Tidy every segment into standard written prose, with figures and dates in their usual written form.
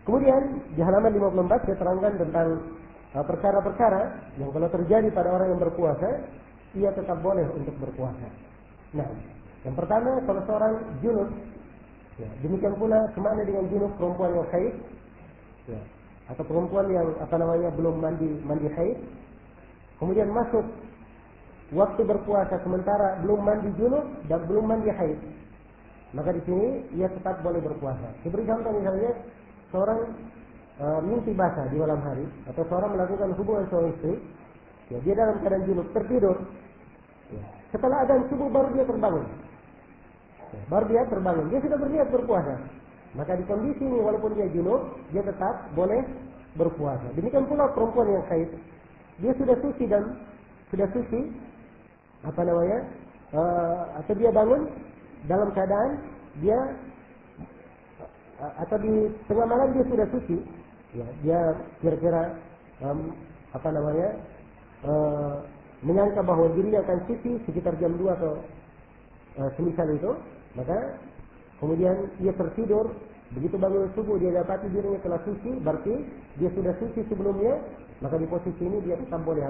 Kemudian di halaman 54 dia terangkan tentang perkara-perkara yang kalau terjadi pada orang yang berpuasa, ia tetap boleh untuk berpuasa. Nah, yang pertama kalau seorang junub, ya, demikian pula kemana dengan junub perempuan yang haid, ya, atau perempuan yang belum mandi haid, kemudian masuk waktu berpuasa sementara belum mandi junub dan belum mandi haid, maka di sini ia tetap boleh berpuasa. Diberi contoh misalnya seorang mimpi basah di malam hari, atau seorang melakukan hubungan suami istri, ya, dia dalam keadaan junub tertidur, ya, setelah adzan subuh baru dia terbangun, dia sudah berniat berpuasa, maka di kondisi ini walaupun dia junub dia tetap boleh berpuasa. Demikian pula perempuan yang haid, dia sudah suci atau dia bangun dalam keadaan dia atau di tengah malam dia sudah suci, ya, dia kira-kira menyangka bahwa dirinya akan suci sekitar jam 2 atau semisal itu, maka kemudian ia tertidur, begitu bangun subuh dia dapati dirinya telah suci, berarti dia sudah suci sebelumnya, maka di posisi ini dia tetap boleh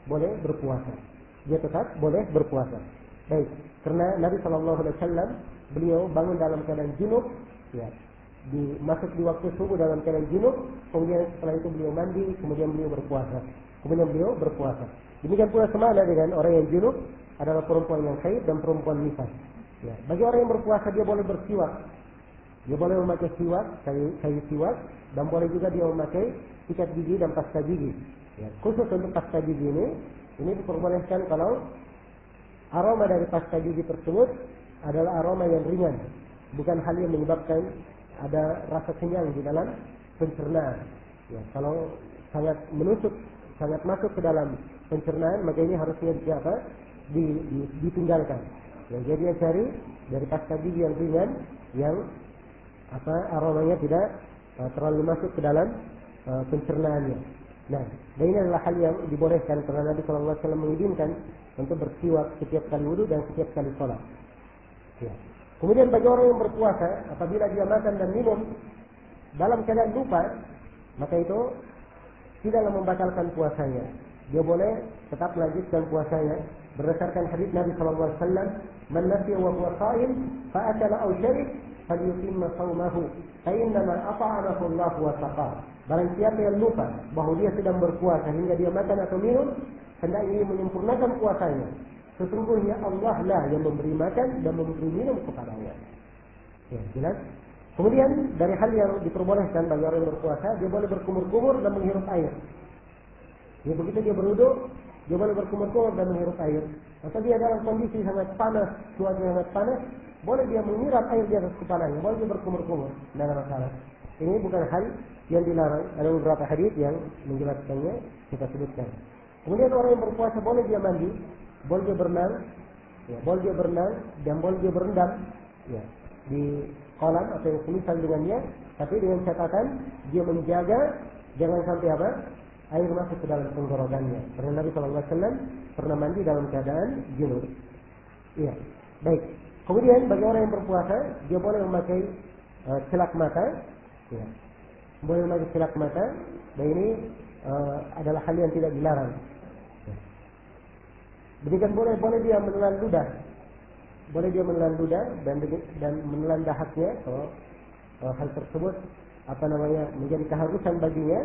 boleh berpuasa. Dia tetap boleh berpuasa. Baik, karena Nabi SAW beliau bangun dalam keadaan junub, ya, masuk di waktu subuh dalam keadaan junub, kemudian setelah itu beliau mandi, kemudian beliau berpuasa. Demikian pula semana dengan orang yang junub adalah perempuan yang haid dan perempuan nifas. Ya, bagi orang yang berpuasa dia boleh bersiwak, dia boleh memakai siwak, kayu siwak, dan boleh juga dia memakai sikat gigi dan pasta gigi. Ya, khusus untuk pasta gigi ini diperbolehkan kalau aroma dari pasta gigi tersebut adalah aroma yang ringan, bukan hal yang menyebabkan ada rasa kenyang di dalam pencernaan. Ya, kalau sangat menusuk, sangat masuk ke dalam pencernaan, maka ini harusnya ditinggalkan. Ya, jadi dia cari dari pasta gigi yang ringan, yang aromanya tidak terlalu masuk ke dalam pencernaannya. Nah, dan ini adalah hal yang dibolehkan karena Nabi SAW mengizinkan untuk bersiwak setiap kali wudu dan setiap kali sholat. Ya. Kemudian bagi orang yang berpuasa, apabila dia makan dan minum dalam keadaan lupa, maka itu tidaklah membatalkan puasanya. Dia boleh tetap melanjutkan puasanya berdasarkan hadis Nabi SAW, "Man nasiya wa huwa sha'im fa akala aw sharib falyutimma shawmahu fa innama at'amahu Allah wa saqah." Barang siapa yang lupa bahwa dia sedang berpuasa hingga dia makan atau minum, hendaknya ia menyempurnakan puasanya. Sesungguhnya Allah lah yang memberi makan dan memberi minum kepadanya. Ya, jelas. Kemudian dari hal yang diperbolehkan bagi orang yang berpuasa, dia boleh berkumur-kumur dan menghirup air. Ya, begitu dia berwudu, dia boleh berkumur-kumur dan menghirup air. Atau dia dalam kondisi sangat panas, cuaca sangat panas, boleh dia menyiram air di atas kepalanya, boleh dia berkumur-kumur, tidak ada masalah. Ini bukan hal yang dilarang. Ada beberapa hadis yang menjelaskannya, kita sebutkan. Kemudian orang yang berpuasa boleh dia mandi, boleh dia berenang, ya, boleh dia berenang dan boleh dia berendam, ya, di kolam atau yang semisal dengannya, tapi dengan catatan dia menjaga jangan sampai air masuk ke dalam tenggorokannya. Karena Nabi SAW pernah mandi dalam keadaan junub. Iya, baik. Kemudian bagi orang yang berpuasa, dia boleh memakai celak mata. Ya. Boleh memakai celak mata, dan ini adalah hal yang tidak dilarang. Ya. Demikian boleh dia menelan ludah, dan menelan dahaknya. Kalau hal tersebut menjadi keharusan baginya,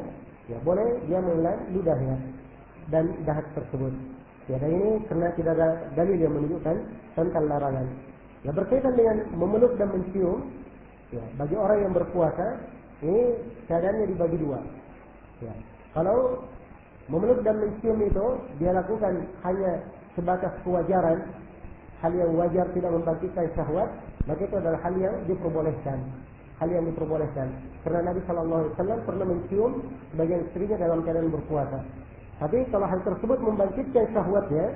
ya boleh dia menelan ludahnya dan dahak tersebut. Ya, dan ini karena tidak ada dalil yang menunjukkan tentang larangan. Ya, berkaitan dengan memeluk dan mencium, ya, bagi orang yang berpuasa ini keadaannya dibagi dua. Ya. Kalau memeluk dan mencium itu dia lakukan hanya sebatas kewajaran, hal yang wajar tidak membangkitkan syahwat, maka itu adalah hal yang diperbolehkan. Karena Nabi SAW pernah mencium sebagian istrinya dalam keadaan berpuasa. Tapi kalau hal tersebut membangkitkan syahwatnya,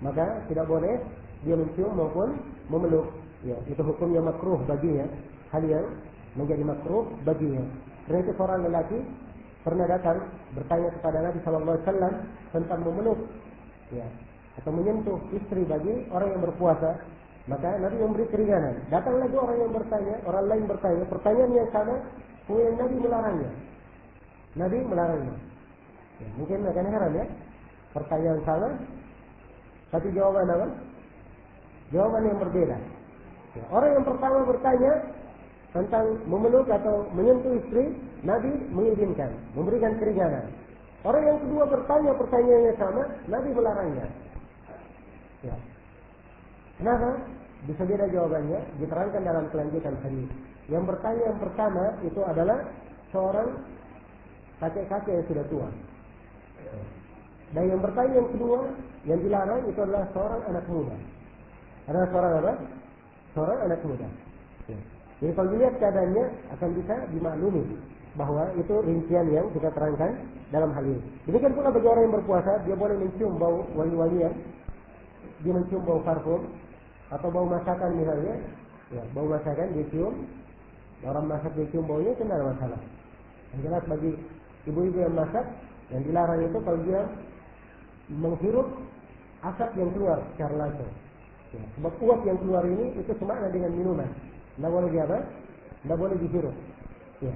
maka tidak boleh dia mencium maupun memeluk. Ya, itu hukumnya makruh baginya, hal yang menjadi makruh baginya. Karena itu seorang lelaki pernah datang bertanya kepada Nabi SAW tentang memeluk, ya, atau menyentuh istri bagi orang yang berpuasa. Maka Nabi memberi keringanan. Datang lagi orang lain bertanya, pertanyaan yang sama, kemudian Nabi melarangnya. Nabi melarangnya. Ya, mungkin akan heran ya, pertanyaan sama, tapi jawaban apa? Jawaban yang berbeda. Ya, orang yang pertama bertanya tentang memeluk atau menyentuh istri, Nabi mengizinkan, memberikan keringanan. Orang yang kedua bertanya pertanyaannya sama, Nabi melarangnya. Ya. Kenapa? Bisa beda jawabannya, diterangkan dalam kelanjutan hadis. Yang bertanya yang pertama itu adalah seorang kakek-kakek yang sudah tua. Dan yang bertanya yang kedua, yang dilarang itu adalah seorang anak muda. Adalah seorang apa? Seorang anak muda. Ya. Jadi kalau dilihat keadaannya akan bisa dimaklumi bahwa itu rincian yang kita terangkan dalam hal ini. Demikian pula bagi orang yang berpuasa, dia boleh mencium bau wangi-wangian, dia mencium bau parfum atau bau masakan misalnya, ya, bau masakan dia cium, orang masak dia cium baunya, itu tidak ada masalah. Yang jelas bagi ibu-ibu yang masak, yang dilarang itu kalau dia menghirup asap yang keluar secara langsung. Ya, sebab uap yang keluar ini itu semakna dengan minuman. Tidak boleh di apa? Tidak boleh dihirup. Ya.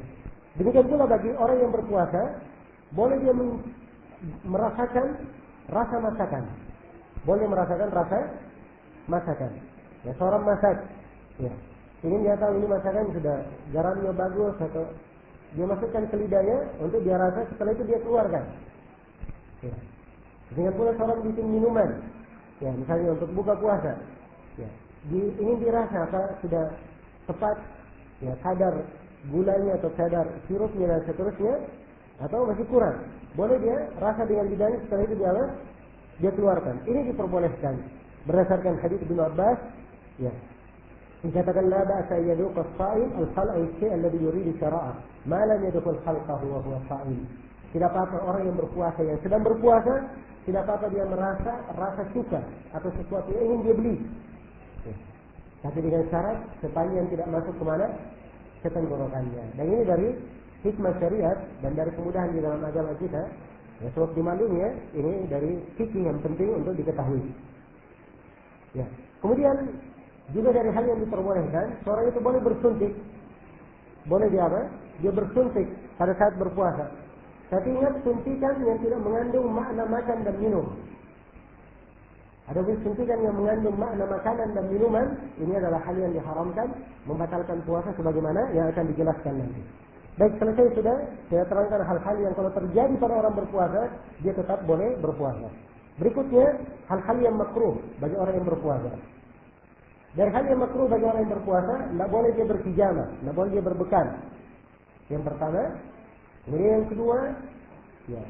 Demikian pula bagi orang yang berpuasa, boleh dia merasakan rasa masakan. Boleh merasakan rasa masakan. Ya, seorang masak, ya, ingin dia tahu ini masakan sudah garamnya bagus atau dia masukkan ke lidahnya untuk dia rasa, setelah itu dia keluarkan. Ya. Demikian pula seorang bikin minuman, ya, misalnya untuk buka puasa, ya, ingin dirasa apa sudah tepat, ya, kadar gulanya atau kadar sirupnya dan seterusnya, atau masih kurang, boleh dia rasa dengan lidahnya, setelah itu dia keluarkan. Ini diperbolehkan berdasarkan hadis Ibnu Abbas, ya, dikatakan la ba'sa yaduq as-sha'im al-khal'a al-shay' alladhi yuridu syara'a ma lam yadkhul khalqahu wa huwa sha'im. Tidak apa-apa orang yang berpuasa, yang sedang berpuasa, tidak apa-apa dia merasa rasa suka atau sesuatu yang ingin dia beli, ya, tapi dengan syarat sepanjang tidak masuk kemana? Ke tenggorokannya. Dan ini dari hikmah syariat dan dari kemudahan di dalam agama kita. Ya, sebab dimaklumi ya, ini dari fikih yang penting untuk diketahui. Ya. Kemudian juga dari hal yang diperbolehkan, seorang itu boleh bersuntik. Boleh dia apa? Dia bersuntik pada saat berpuasa. Tapi ingat, suntikan yang tidak mengandung makna makan dan minum. Ada suntikan yang mengandung makna makanan dan minuman, ini adalah hal yang diharamkan, membatalkan puasa sebagaimana yang akan dijelaskan nanti. Baik, selesai sudah, saya terangkan hal-hal yang kalau terjadi pada orang berpuasa, dia tetap boleh berpuasa. Berikutnya, hal-hal yang makruh bagi orang yang berpuasa. Dari hal yang makruh bagi orang yang berpuasa, tidak boleh dia berpijama, tidak boleh dia berbekam. Yang pertama, kemudian yang kedua, ya,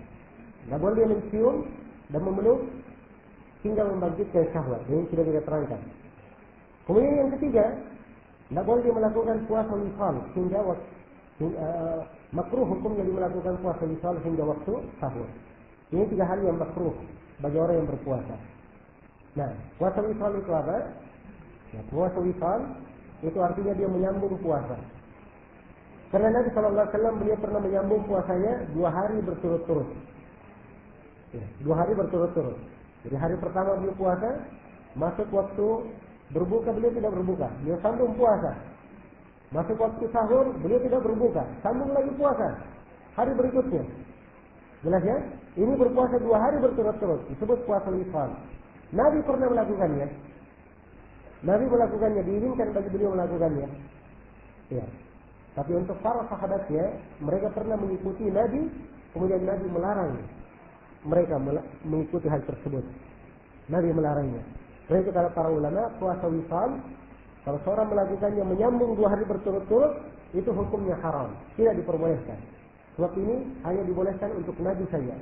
tidak boleh dia mencium dan memeluk hingga membangkitkan syahwat. Ini sudah kita terangkan. Kemudian yang ketiga, tidak boleh dia melakukan puasa wisal hingga makruh hukumnya dia melakukan puasa wisal hingga waktu sahur. Ini tiga hal yang makruh bagi orang yang berpuasa. Nah, puasa wisal itu apa? Ya, puasa wisal itu artinya dia menyambung puasa. Karena Nabi SAW beliau pernah menyambung puasanya 2 hari berturut-turut. Ya, 2 hari berturut-turut. Jadi hari pertama beliau puasa, masuk waktu berbuka beliau tidak berbuka, beliau sambung puasa. Masuk waktu sahur beliau tidak berbuka, sambung lagi puasa. Hari berikutnya, jelas ya? Ini berpuasa 2 hari berturut-turut, disebut puasa wisal. Nabi pernah melakukannya. Nabi melakukannya, diizinkan bagi beliau melakukannya. Ya. Tapi untuk para sahabatnya, mereka pernah mengikuti Nabi, kemudian Nabi melarang mereka mengikuti hal tersebut. Nabi melarangnya. Mereka kata para ulama, puasa wisal, kalau seorang melakukannya menyambung 2 hari berturut-turut, itu hukumnya haram, tidak diperbolehkan. Sebab ini hanya dibolehkan untuk Nabi saja.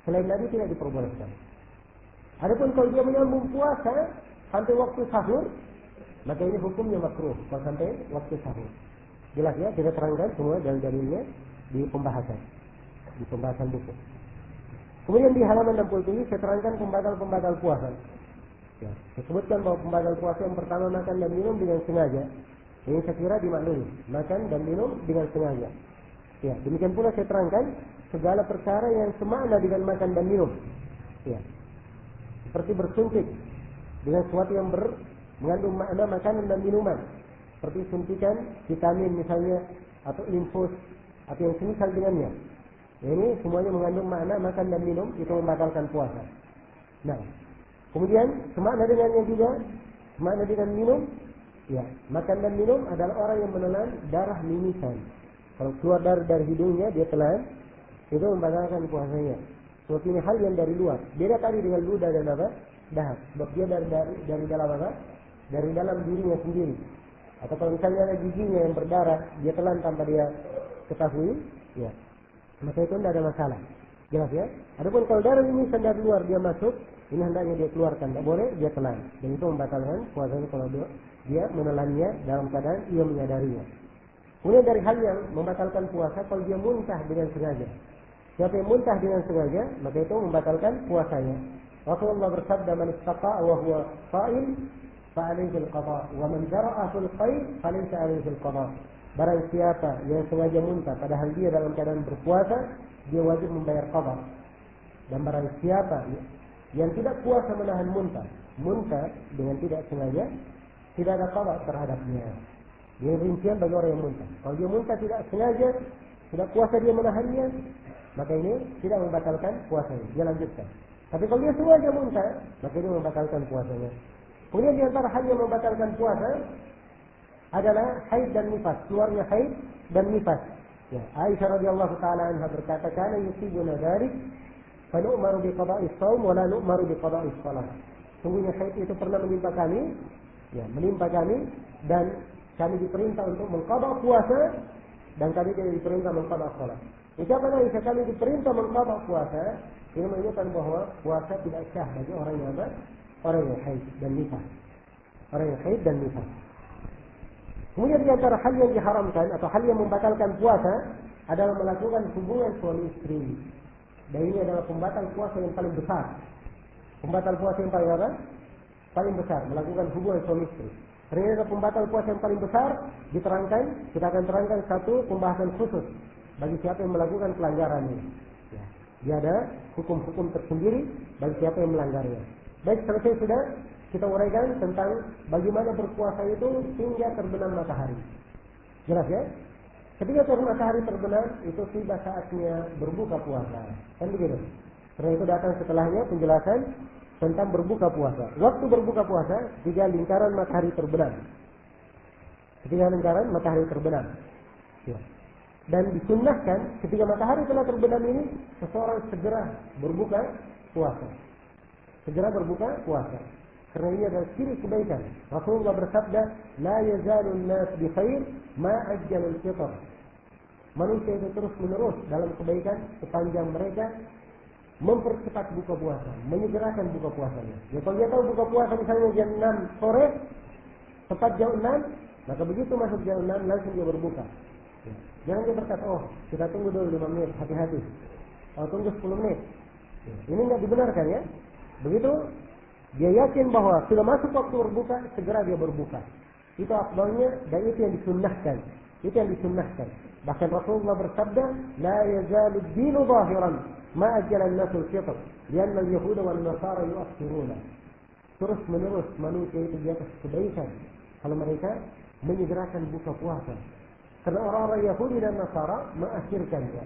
Selain Nabi tidak diperbolehkan. Adapun kalau dia menyambung puasa sampai waktu sahur, maka ini hukumnya makruh kalau sampai waktu sahur. Jelas ya, kita terangkan semua dalil-dalilnya di pembahasan buku. Kemudian di halaman 67 saya terangkan pembatal puasa. Ya, saya sebutkan bahwa pembatal puasa yang pertama makan dan minum dengan sengaja. Ini saya kira dimaklumi, makan dan minum dengan sengaja. Ya, demikian pula saya terangkan segala perkara yang semakna dengan makan dan minum. Ya, seperti bersuntik dengan sesuatu yang mengandung makna makanan dan minuman. Seperti suntikan vitamin misalnya atau infus atau yang semisal dengannya. Ini semuanya mengandung makna makan dan minum itu membatalkan puasa. Nah, kemudian semakna dengannya juga, semakna dengan minum, ya, makan dan minum adalah orang yang menelan darah mimisan. Kalau keluar dari hidungnya dia telan, itu membatalkan puasanya. Seperti ini hal yang dari luar. Beda tadi dengan ludah dan apa? Dahak. Sebab dia dari dalam apa? Dari dalam dirinya sendiri. Atau kalau misalnya ada giginya yang berdarah, dia telan tanpa dia ketahui, ya, maka itu tidak ada masalah. Jelas ya? Adapun kalau darah ini dari luar dia masuk, ini hendaknya dia keluarkan, tidak boleh dia telan. Dan itu membatalkan puasanya kalau dia menelannya dalam keadaan ia menyadarinya. Kemudian dari hal yang membatalkan puasa kalau dia muntah dengan sengaja. Siapa yang muntah dengan sengaja, maka itu membatalkan puasanya. Rasulullah bersabda, "Man istaqa'a wa huwa sha'im fa 'alaihi al-qada', wa man jara'a fil qaid fa laysa 'alaihi al-qada'." Barang siapa yang sengaja muntah padahal dia dalam keadaan berpuasa, dia wajib membayar qada. Dan barang siapa yang tidak puasa menahan muntah dengan tidak sengaja, tidak ada qada terhadapnya. Ini rincian bagi orang yang muntah. Kalau dia muntah tidak sengaja, tidak puasa dia menahannya, maka ini tidak membatalkan puasanya. Dia lanjutkan. Tapi kalau dia sengaja muntah, maka ini membatalkan puasanya. Kemudian di antara hal yang membatalkan puasa adalah haid dan nifas. Keluarnya haid dan nifas. Ya, Aisyah radhiyallahu taala anha berkata, "Kana yusibuna dzalik, fa nu'maru bi qada'i shaum wa la nu'maru bi qada'i shalah." Sungguhnya haid itu pernah menimpa kami, dan kami diperintah untuk mengqada puasa dan kami tidak diperintah mengqada salat. Ucapan Aisyah, kami diperintah mengqada puasa, ini menunjukkan bahwa puasa tidak sah bagi orang yang apa? Orang yang haid dan nifas. Orang yang haid dan nifas. Kemudian di antara hal yang diharamkan atau hal yang membatalkan puasa adalah melakukan hubungan suami istri. Dan ini adalah pembatal puasa yang paling besar. Pembatal puasa yang paling apa? Paling besar, melakukan hubungan suami istri. Ternyata pembatal puasa yang paling besar diterangkan, kita akan terangkan satu pembahasan khusus bagi siapa yang melakukan pelanggaran ini. Ya. Dia ada hukum-hukum tersendiri bagi siapa yang melanggarnya. Baik, selesai sudah kita uraikan tentang bagaimana berpuasa itu hingga terbenam matahari. Jelas ya? Ketika matahari terbenam, itu tiba saatnya berbuka puasa. Kan begitu? Karena itu datang setelahnya penjelasan tentang berbuka puasa. Waktu berbuka puasa ketika lingkaran matahari terbenam. Ketika lingkaran matahari terbenam. Ya. Dan disunnahkan ketika matahari telah terbenam ini seseorang segera berbuka puasa. Segera berbuka puasa. Karena ini adalah ciri kebaikan. Rasulullah bersabda, "La yazalun nas bi khair ma ajjalul fitr." Manusia itu terus menerus dalam kebaikan sepanjang mereka mempercepat buka puasa, menyegerakan buka puasanya. Ya, kalau dia tahu buka puasa misalnya jam 6 sore, tepat jam 6, maka begitu masuk jam 6 langsung dia berbuka. Ya. Jangan dia berkata, "Oh, kita tunggu dulu 5 menit, hati-hati." Oh, tunggu 10 menit. Ya. Ini tidak dibenarkan ya. Begitu dia yakin bahwa sudah masuk waktu berbuka, segera dia berbuka. Itu afdalnya dan itu yang disunnahkan. Itu yang disunnahkan. Bahkan Rasulullah bersabda, "La yazalu ad-dinu zahiran ma ajjala an-nasu al-fitr, lianna al-yahuda wan-nasara yu'akhiruna." Terus menerus manusia itu di atas kebaikan kalau mereka menyegerakan buka puasa. Karena orang-orang Yahudi dan Nasara mengakhirkannya.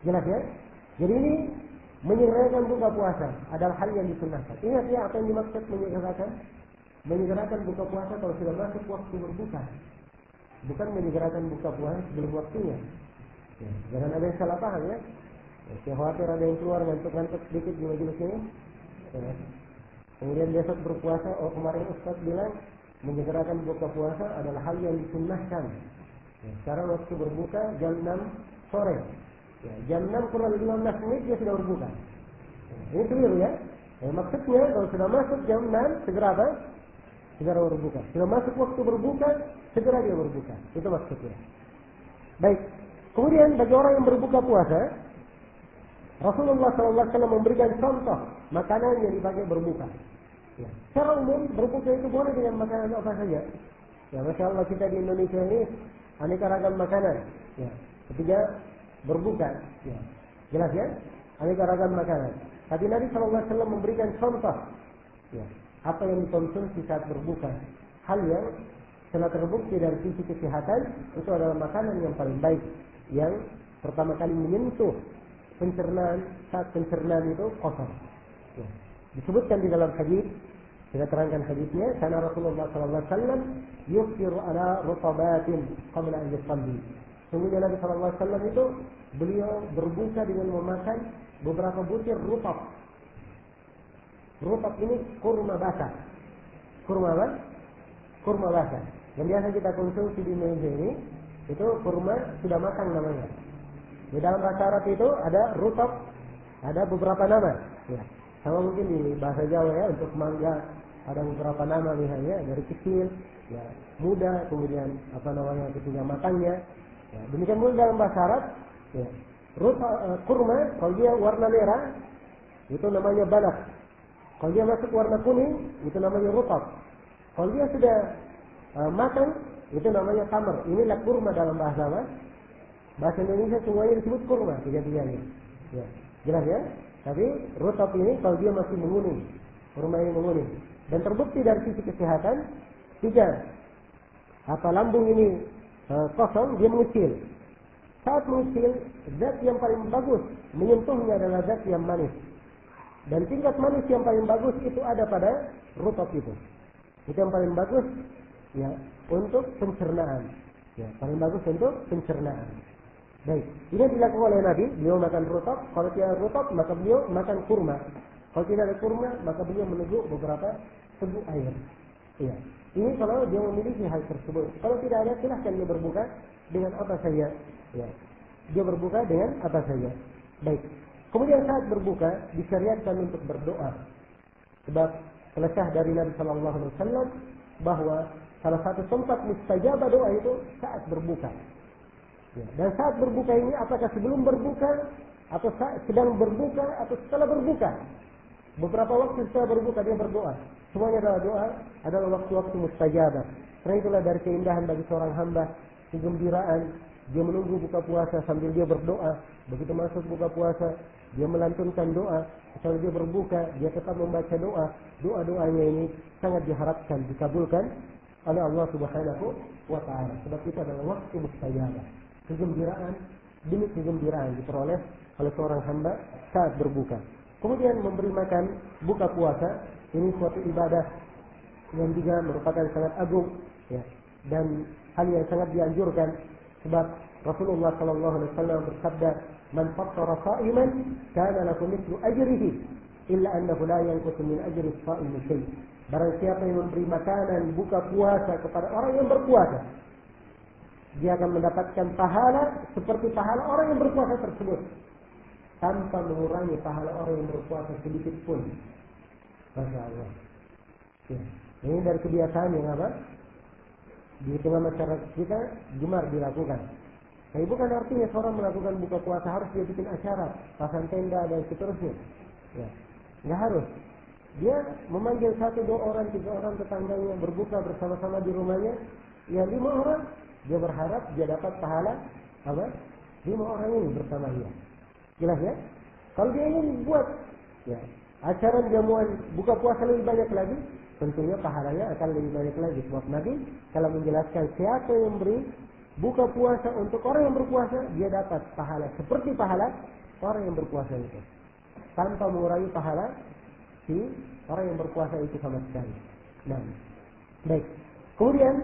Jelas ya? Jadi ini menyegerakan buka puasa adalah hal yang disunnahkan. Ingat ya apa yang dimaksud menyegerakan? Menyegerakan buka puasa kalau sudah masuk waktu berbuka. Bukan menyegerakan buka puasa sebelum waktunya. Ya, jangan ada yang salah paham ya. Saya khawatir ada yang keluar ngantuk-ngantuk sedikit di majelis ini. Ya. Kemudian besok berpuasa, oh kemarin Ustaz bilang menyegerakan buka puasa adalah hal yang disunnahkan. Ya, sekarang waktu berbuka jam 6 sore. Ya, jam 6 kurang 15 menit dia sudah berbuka. Ya, ini keliru ya. Maksudnya kalau sudah masuk jam 6 segera apa? Segera berbuka. Sudah masuk waktu berbuka, segera dia berbuka. Itu maksudnya. Baik. Kemudian bagi orang yang berbuka puasa, Rasulullah SAW memberikan contoh makanan yang dipakai berbuka. Ya. Secara umum berbuka itu boleh dengan makanan apa saja. Ya, Masya Allah kita di Indonesia ini aneka ragam makanan. Ya. Ketika berbuka, ya. Jelas ya? Aneka ragam makanan. Tapi Nabi SAW memberikan contoh. Ya. Apa yang dikonsumsi saat berbuka. Hal yang setelah terbukti dari sisi kesehatan, itu adalah makanan yang paling baik, yang pertama kali menyentuh pencernaan, saat pencernaan itu kosong. Ya. Disebutkan di dalam hadis, kita terangkan hadisnya, karena Rasulullah sallallahu alaihi wasallam yuftiru ala rutabatin qabla an yusalli. Sungguhnya Nabi sallallahu alaihi wasallam itu beliau berbuka dengan memakan beberapa butir rutab. Rutab ini kurma basah. Kurma apa? Kurma basah. Yang biasa kita konsumsi di Indonesia ini itu kurma sudah matang namanya. Di dalam bahasa Arab itu ada rutab, ada beberapa nama. Ya. Sama mungkin di bahasa Jawa ya, untuk mangga ada beberapa nama misalnya dari kecil, ya, muda, kemudian ketika matangnya. Ya, demikian pula dalam bahasa Arab, ya, kurma kalau dia warna merah itu namanya balak. Kalau dia masuk warna kuning itu namanya rutab. Kalau dia sudah matang itu namanya tamar. Inilah kurma dalam bahasa apa? Bahasa Indonesia semuanya disebut kurma tiga-tiganya. Ya, jelas ya? Tapi rutab ini kalau dia masih menguning, kurma ini menguning. Dan terbukti dari sisi kesehatan, lambung ini kosong, dia mengecil. Saat mengecil, zat yang paling bagus menyentuhnya adalah zat yang manis. Dan tingkat manis yang paling bagus itu ada pada rutab itu. Itu yang paling bagus ya untuk pencernaan. Ya, paling bagus untuk pencernaan. Baik, ini dilakukan oleh Nabi, beliau makan rutab. Kalau tidak rutab, maka beliau makan kurma. Kalau tidak ada kurma, maka beliau meneguk beberapa teguk air. Iya. Ini kalau dia memiliki hal tersebut. Kalau tidak ada, silahkan dia berbuka dengan apa saja. Ya. Dia berbuka dengan apa saja. Baik. Kemudian saat berbuka disyariatkan untuk berdoa. Sebab selesai dari Nabi Sallallahu Alaihi Wasallam bahwa salah satu tempat mustajabah doa itu saat berbuka. Ya. Dan saat berbuka ini apakah sebelum berbuka atau sedang berbuka atau setelah berbuka? Beberapa waktu setelah berbuka dia berdoa. Semuanya adalah doa, adalah waktu-waktu mustajabah. Karena itulah dari keindahan bagi seorang hamba, kegembiraan, dia menunggu buka puasa sambil dia berdoa. Begitu masuk buka puasa, dia melantunkan doa. Setelah dia berbuka, dia tetap membaca doa. Doa-doanya ini sangat diharapkan dikabulkan oleh Allah Subhanahu wa Ta'ala. Sebab itu adalah waktu mustajabah. Kegembiraan demi kegembiraan diperoleh oleh seorang hamba saat berbuka. Kemudian memberi makan buka puasa ini suatu ibadah yang juga merupakan sangat agung, ya, dan hal yang sangat dianjurkan. Sebab Rasulullah Sallallahu Alaihi Wasallam bersabda, "Man fattara sha'iman, kana lahu mithlu ajrihi, illa annahu la yanqusu min ajri as-sha'imi shay'." Barang siapa yang memberi makanan buka puasa kepada orang yang berpuasa, dia akan mendapatkan pahala seperti pahala orang yang berpuasa tersebut, tanpa mengurangi pahala orang yang berpuasa sedikit pun. Masya Allah. Ya. Ini dari kebiasaan yang apa? Di tengah masyarakat kita gemar dilakukan. Tapi bukan artinya seorang melakukan buka puasa harus dia bikin acara, pasang tenda dan seterusnya. Ya. Nggak harus. Dia memanggil 1, 2 orang, 3 orang tetangganya berbuka bersama-sama di rumahnya. Ya 5 orang, dia berharap dia dapat pahala apa? 5 orang ini bersama dia. Jelas ya? Kalau dia ingin buat ya acara jamuan buka puasa lebih banyak lagi, tentunya pahalanya akan lebih banyak lagi. Sebab Nabi kalau menjelaskan siapa yang beri buka puasa untuk orang yang berpuasa, dia dapat pahala seperti pahala orang yang berpuasa itu, tanpa mengurangi pahala si orang yang berpuasa itu sama sekali. Nah, baik. Kemudian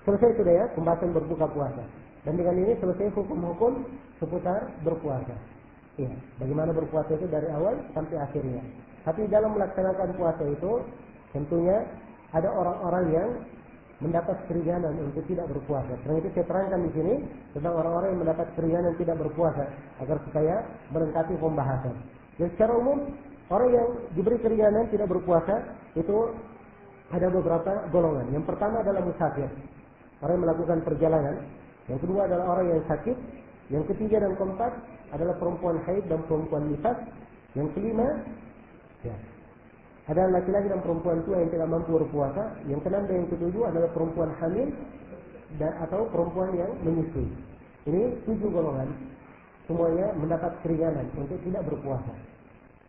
selesai sudah ya pembahasan berbuka puasa. Dan dengan ini selesai hukum-hukum seputar berpuasa. Ya, bagaimana berpuasa itu dari awal sampai akhirnya. Tapi dalam melaksanakan puasa itu tentunya ada orang-orang yang mendapat keringanan untuk tidak berpuasa. Karena itu saya terangkan di sini tentang orang-orang yang mendapat keringanan tidak berpuasa agar supaya melengkapi pembahasan. Dan secara umum orang yang diberi keringanan tidak berpuasa itu ada beberapa golongan. Yang pertama adalah musafir, orang yang melakukan perjalanan. Yang kedua adalah orang yang sakit. Yang ketiga dan keempat adalah perempuan haid dan perempuan nifas. Yang kelima ya, adalah laki-laki dan perempuan tua yang tidak mampu berpuasa. Yang keenam dan yang ketujuh adalah perempuan hamil dan atau perempuan yang menyusui. Ini 7 golongan. Semuanya mendapat keringanan untuk tidak berpuasa.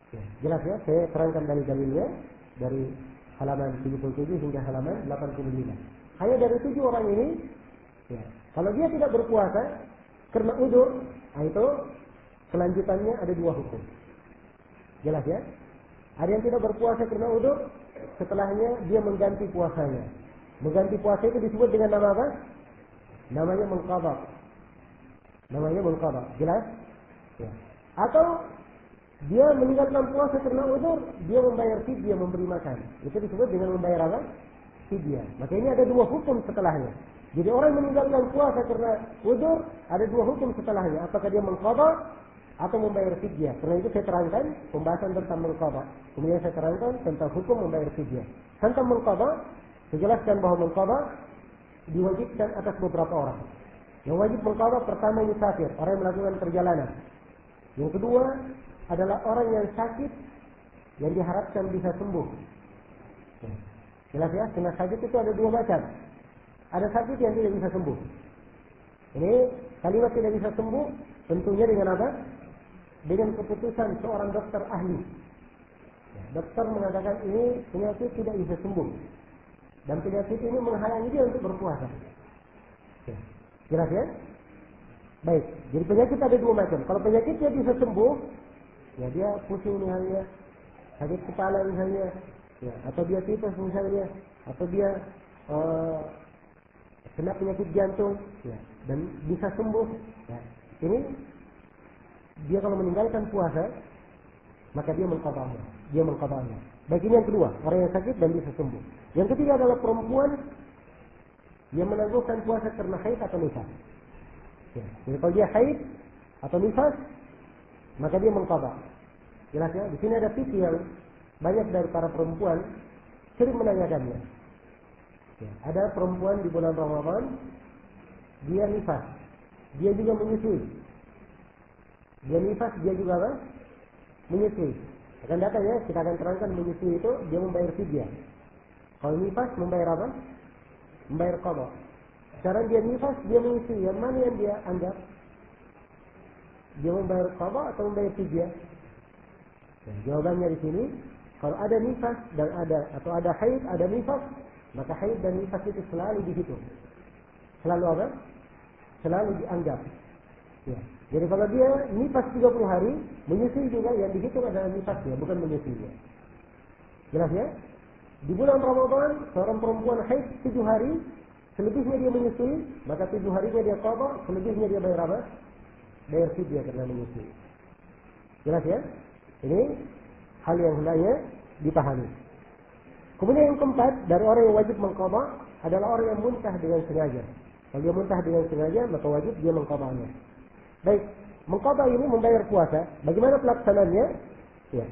Ya, jelas ya, saya terangkan dalil-dalilnya dari halaman 77 hingga halaman 85. Hanya dari 7 orang ini, ya, kalau dia tidak berpuasa karena udzur, itu kelanjutannya ada 2 hukum. Jelas ya? Ada yang tidak berpuasa karena udzur, setelahnya dia mengganti puasanya. Mengganti puasa itu disebut dengan nama apa? Namanya mengqadha. Namanya mengqadha. Jelas? Ya. Atau dia meninggalkan puasa karena udzur, dia membayar fidyah, memberi makan. Itu disebut dengan membayar apa? Fidyah. Maka ini ada 2 hukum setelahnya. Jadi orang meninggalkan puasa karena udzur, ada 2 hukum setelahnya. Apakah dia mengqadha atau membayar fidyah? Karena itu saya terangkan pembahasan tentang mengqadha. Kemudian saya terangkan tentang hukum membayar fidyah. Tentang mengqadha, saya jelaskan bahwa mengqadha diwajibkan atas beberapa orang. Yang wajib mengqadha pertama musafir, orang yang melakukan perjalanan. Yang kedua adalah orang yang sakit yang diharapkan bisa sembuh. Jelas ya, karena sakit itu ada 2 macam. Ada sakit yang tidak bisa sembuh. Ini kalimat tidak bisa sembuh tentunya dengan apa? Dengan keputusan seorang dokter ahli. Ya, dokter mengatakan ini penyakit tidak bisa sembuh. Dan penyakit ini menghalangi dia untuk berpuasa. Ya. Jelas ya? Baik, jadi penyakit ada 2 macam. Kalau penyakitnya bisa sembuh, ya dia pusing misalnya, sakit kepala misalnya, ya, atau dia tipes misalnya, atau dia kena penyakit jantung, ya, dan bisa sembuh. Ya. Ini dia kalau meninggalkan puasa, maka dia mengqadhanya. Dia mengqadhanya. Baik, ini yang kedua, orang yang sakit dan bisa sembuh. Yang ketiga adalah perempuan yang menangguhkan puasa karena haid atau nifas. Ya. Jadi kalau dia haid atau nifas, maka dia mengqadha. Jelas ya? Di sini ada fikih yang banyak dari para perempuan sering menanyakannya. Ya. Ada perempuan di bulan Ramadan, dia nifas, dia juga menyusui. Dia nifas, dia juga apa? Menyusui. Akan datang ya, kita akan terangkan menyusui itu dia membayar fidyah. Kalau nifas membayar apa? Membayar qadha. Sekarang dia nifas, dia menyusui. Yang mana yang dia anggap? Dia membayar qadha atau membayar fidyah? Ya, jawabannya di sini, kalau ada nifas dan atau ada haid, ada nifas, maka haid dan nifas itu selalu dihitung. Selalu apa? Selalu dianggap. Ya. Jadi kalau dia nifas 30 hari, menyusui juga yang dihitung adalah nifasnya, bukan menyusuinya. Jelas ya? Di bulan Ramadan, seorang perempuan haid 7 hari, selebihnya dia menyusui, maka 7 harinya dia qadha, selebihnya dia bayar apa? Bayar fidyah karena menyusui. Jelas ya? Ini hal yang hendaknya dipahami. Kemudian yang keempat, dari orang yang wajib mengqadha adalah orang yang muntah dengan sengaja. Kalau dia muntah dengan sengaja, maka wajib dia mengqadhanya. Baik, mengqadha ini membayar puasa. Bagaimana pelaksanaannya? Ya.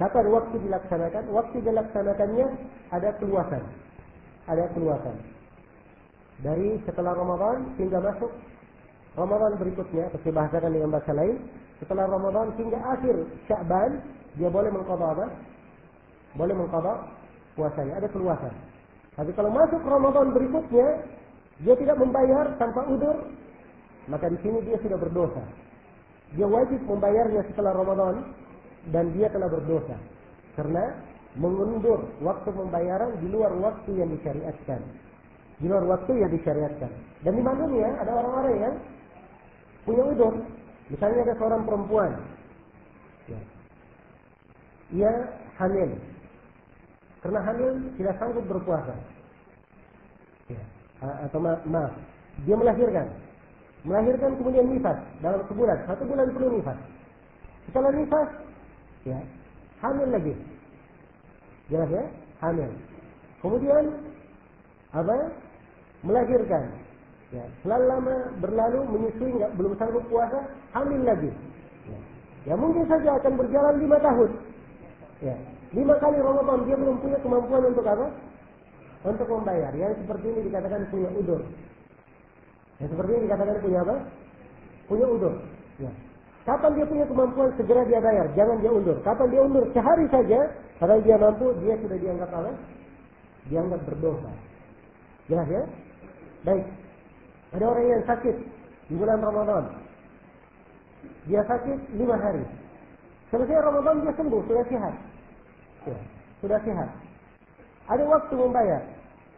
Kapan waktu dilaksanakan? Waktu dilaksanakannya ada keluasan. Ada keluasan. Dari setelah Ramadan hingga masuk Ramadan berikutnya, atau saya bahasakan dengan bahasa lain, setelah Ramadan hingga akhir Sya'ban, dia boleh mengqadha apa? Boleh mengqadha puasanya, ada keluasan. Tapi kalau masuk Ramadan berikutnya, dia tidak membayar tanpa udzur, maka di sini dia sudah berdosa. Dia wajib membayarnya setelah Ramadan dan dia telah berdosa karena mengundur waktu pembayaran di luar waktu yang disyariatkan. Di luar waktu yang disyariatkan. Dan di maklumnya ada orang-orang yang punya udzur. Misalnya ada seorang perempuan, ya, ia hamil. Karena hamil tidak sanggup berpuasa. Ya. Atau maaf, dia melahirkan kemudian nifas dalam sebulan, 1 bulan penuh nifas. Setelah nifas, ya, hamil lagi. Jelas ya? Hamil. Kemudian apa? Melahirkan. Ya, selalu lama berlalu menyusui belum sanggup puasa, hamil lagi. Ya, mungkin saja akan berjalan 5 tahun. Ya, 5 kali Ramadan dia belum punya kemampuan untuk apa? Untuk membayar. Yang seperti ini dikatakan punya udzur. Yang seperti ini dikatakan punya apa? Punya udzur. Ya. Kapan dia punya kemampuan segera dia bayar, jangan dia undur. Kapan dia undur sehari saja, kalau dia mampu dia sudah dianggap apa? Dianggap berdosa. Jelas ya? Baik. Ada orang yang sakit di bulan Ramadan. Dia sakit 5 hari. Selesai Ramadan dia sembuh, sudah sehat. Ya, sudah sehat. Ada waktu membayar.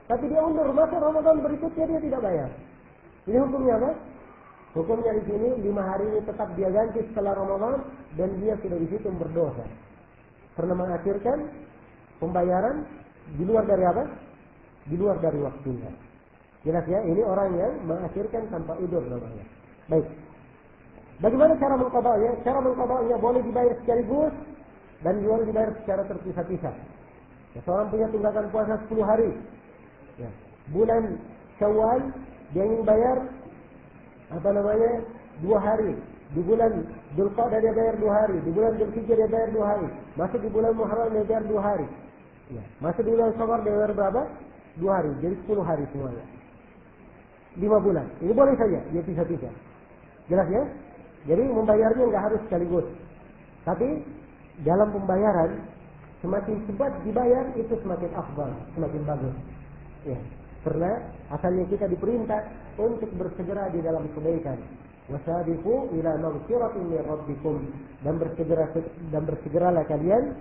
Tapi dia undur, maka Ramadan berikutnya dia tidak bayar. Ini hukumnya apa? Hukumnya di sini 5 hari ini tetap dia ganti setelah Ramadan dan dia sudah di situ berdosa. Karena mengakhirkan pembayaran di luar dari apa? Di luar dari waktunya. Jelas ya, ini orang yang mengakhirkan tanpa udzur namanya. Baik. Bagaimana cara mengqadanya? Cara mengqadanya boleh dibayar sekaligus dan boleh dibayar secara terpisah-pisah. Ya, seorang punya tunggakan puasa 10 hari. Ya. Bulan Syawal dia ingin bayar 2 hari. Di bulan Dzulqa'dah dia bayar 2 hari. Di bulan Dzulhijjah dia bayar 2 hari. Masuk di bulan Muharram dia bayar 2 hari. Ya. Masuk di bulan Safar dia bayar berapa? 2 hari. Jadi 10 hari semuanya. 5 bulan. Ini boleh saja dia pisah-pisah. Jelas ya? Jadi membayarnya nggak harus sekaligus. Tapi dalam pembayaran semakin cepat dibayar itu semakin afdal, semakin bagus. Ya. Karena asalnya kita diperintah untuk bersegera di dalam kebaikan. Wasabiqu ila maghfiratin min rabbikum, dan bersegeralah kalian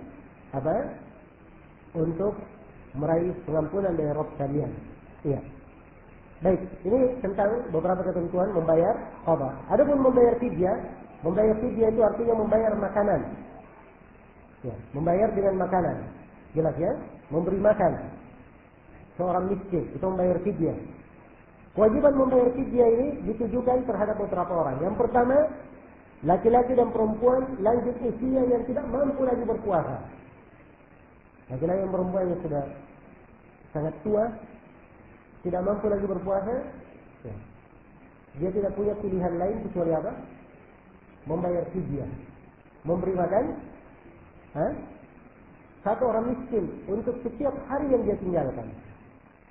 untuk meraih pengampunan dari Rabb kalian. Iya. Baik, ini tentang beberapa ketentuan membayar qada. Adapun membayar fidyah itu artinya membayar makanan. Ya, membayar dengan makanan. Jelas ya? Memberi makan seorang miskin, itu membayar fidyah. Kewajiban membayar fidyah ini ditujukan terhadap beberapa orang. Yang pertama, laki-laki dan perempuan lanjut usia yang tidak mampu lagi berpuasa. Laki-laki dan perempuan yang sudah sangat tua, tidak mampu lagi berpuasa, ya. Dia tidak punya pilihan lain kecuali apa? Membayar fidyah. Memberi makan satu orang miskin untuk setiap hari yang dia tinggalkan.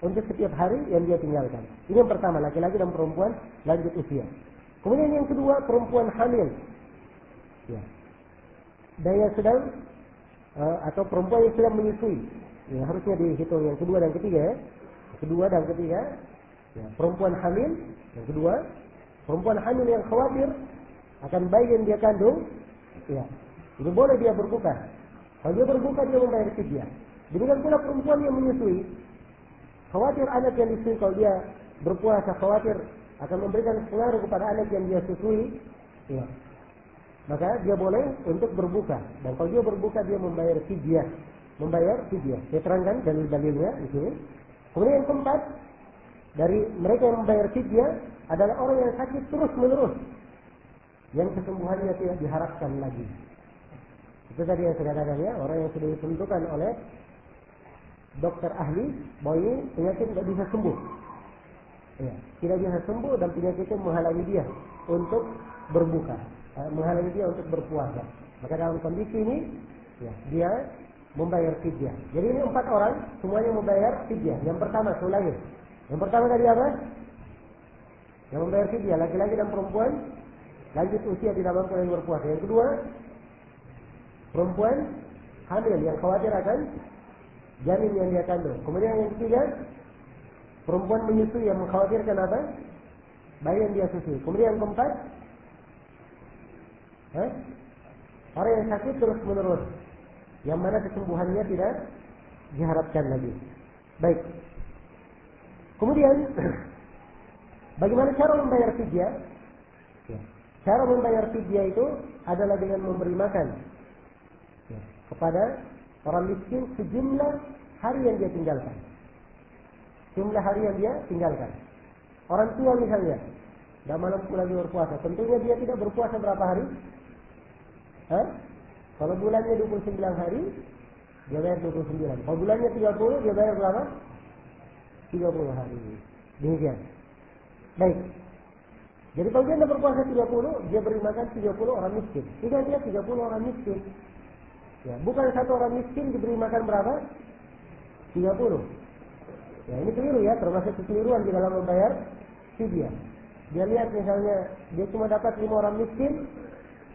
Untuk setiap hari yang dia tinggalkan. Ini yang pertama, laki-laki dan perempuan lanjut usia. Kemudian yang kedua, perempuan hamil. Ya. Daya sedang atau perempuan yang sedang menyusui. Ya, harusnya dihitung yang kedua dan ketiga ya. Kedua dan ketiga, ya, perempuan hamil. Yang kedua, perempuan hamil yang khawatir akan bayi yang dia kandung. Ya, ini boleh dia berbuka. Kalau dia berbuka dia membayar fidyah. Demikian pula perempuan yang menyusui, khawatir anak yang disusui kalau dia berpuasa, khawatir akan memberikan pengaruh kepada anak yang dia susui, ya, maka dia boleh untuk berbuka. Dan kalau dia berbuka dia membayar fidyah. Saya terangkan dalil-dalilnya di sini. Kemudian yang keempat, dari mereka yang membayar fidyah adalah orang yang sakit terus-menerus, yang kesembuhannya tidak diharapkan lagi. Itu tadi yang saya katakan ya, orang yang sudah ditentukan oleh dokter ahli bahwa ini penyakit tidak bisa sembuh. Ya, tidak bisa sembuh dan penyakit itu menghalangi dia untuk berbuka, menghalangi dia untuk berpuasa. Maka dalam kondisi ini, ya, dia membayar fidyah. Jadi ini 4 orang semuanya membayar fidyah. Yang pertama, saya ulangi. Yang pertama tadi apa? Yang membayar fidyah laki-laki dan perempuan lanjut usia tidak mampu lagi berpuasa. Yang kedua, perempuan hamil yang khawatir akan janin yang dia kandung. Kemudian yang ketiga, perempuan menyusui yang mengkhawatirkan apa? Bayi yang dia susui. Kemudian yang keempat, orang yang sakit terus-menerus, yang mana kesembuhannya tidak diharapkan lagi. Baik. Kemudian, bagaimana cara membayar fidyah? Ya. Cara membayar fidyah itu adalah dengan memberi makan, ya, kepada orang miskin sejumlah hari yang dia tinggalkan. Jumlah hari yang dia tinggalkan. Orang tua misalnya, tidak mampu lagi berpuasa. Tentunya dia tidak berpuasa berapa hari? Kalau bulannya 29 hari, dia bayar 29. Kalau bulannya 30, dia bayar berapa? 30 hari. Demikian. Baik. Jadi kalau dia tidak berpuasa 30, dia beri makan 30 orang miskin. Tidak, dia 30 orang miskin. Ya, bukan satu orang miskin diberi makan berapa? 30. Ya, ini keliru ya, termasuk kekeliruan di dalam membayar fidyah. Dia lihat misalnya dia cuma dapat 5 orang miskin,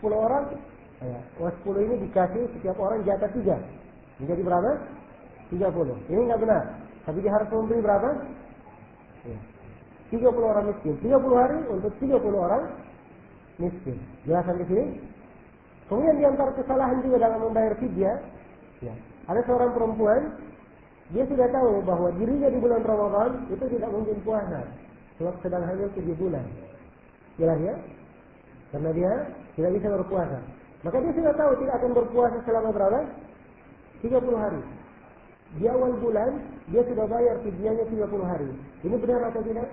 10 orang, ya, 10 ini dikasih setiap orang jatah 3. Menjadi berapa? 30. Ini nggak benar. Tapi dia harus memberi berapa? Ya, 30 orang miskin. 30 hari untuk 30 orang miskin. Jelasan di sini. Kemudian di antara kesalahan juga dalam membayar fidyah, ya, ada seorang perempuan Dia sudah tahu bahwa dirinya di bulan Ramadan itu tidak mungkin puasa, sebab sedang hamil 7 bulan. Jelas ya? Karena dia tidak bisa berpuasa. Maka dia sudah tahu tidak akan berpuasa selama berapa? 30 hari. Di awal bulan dia sudah bayar fidyahnya 30 hari. Ini benar atau tidak?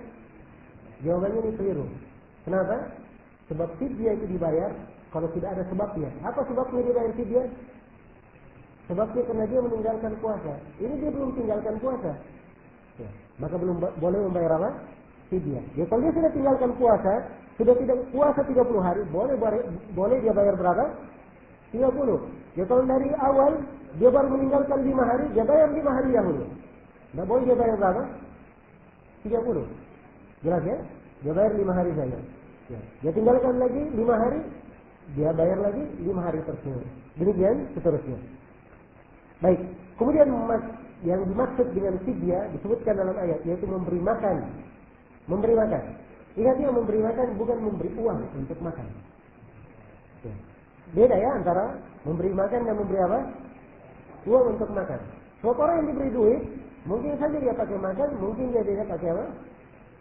Jawabannya ini keliru. Kenapa? Sebab fidyah itu dibayar kalau tidak ada sebabnya. Apa sebabnya dia bayar fidyah? Sebabnya karena dia meninggalkan puasa. Ini dia belum tinggalkan puasa. Ya. Maka belum boleh membayar apa? Fidyah. Ya, kalau dia sudah tinggalkan puasa, sudah tidak puasa 30 hari, boleh dia bayar berapa? 30. Ya, kalau dari awal dia baru meninggalkan 5 hari, dia bayar 5 hari dahulu. Nah, boleh dia bayar berapa? 30. Jelas ya? Dia bayar 5 hari saja. Ya. Dia tinggalkan lagi 5 hari, dia bayar lagi 5 hari tersebut. Demikian seterusnya. Baik. Kemudian yang dimaksud dengan fidyah disebutkan dalam ayat, yaitu memberi makan. Memberi makan. Ingat ya, memberi makan bukan memberi uang untuk makan. Ya. Beda ya antara memberi makan dan memberi apa? Uang untuk makan. Sebab orang yang diberi duit, mungkin saja dia pakai makan, mungkin dia tidak pakai apa?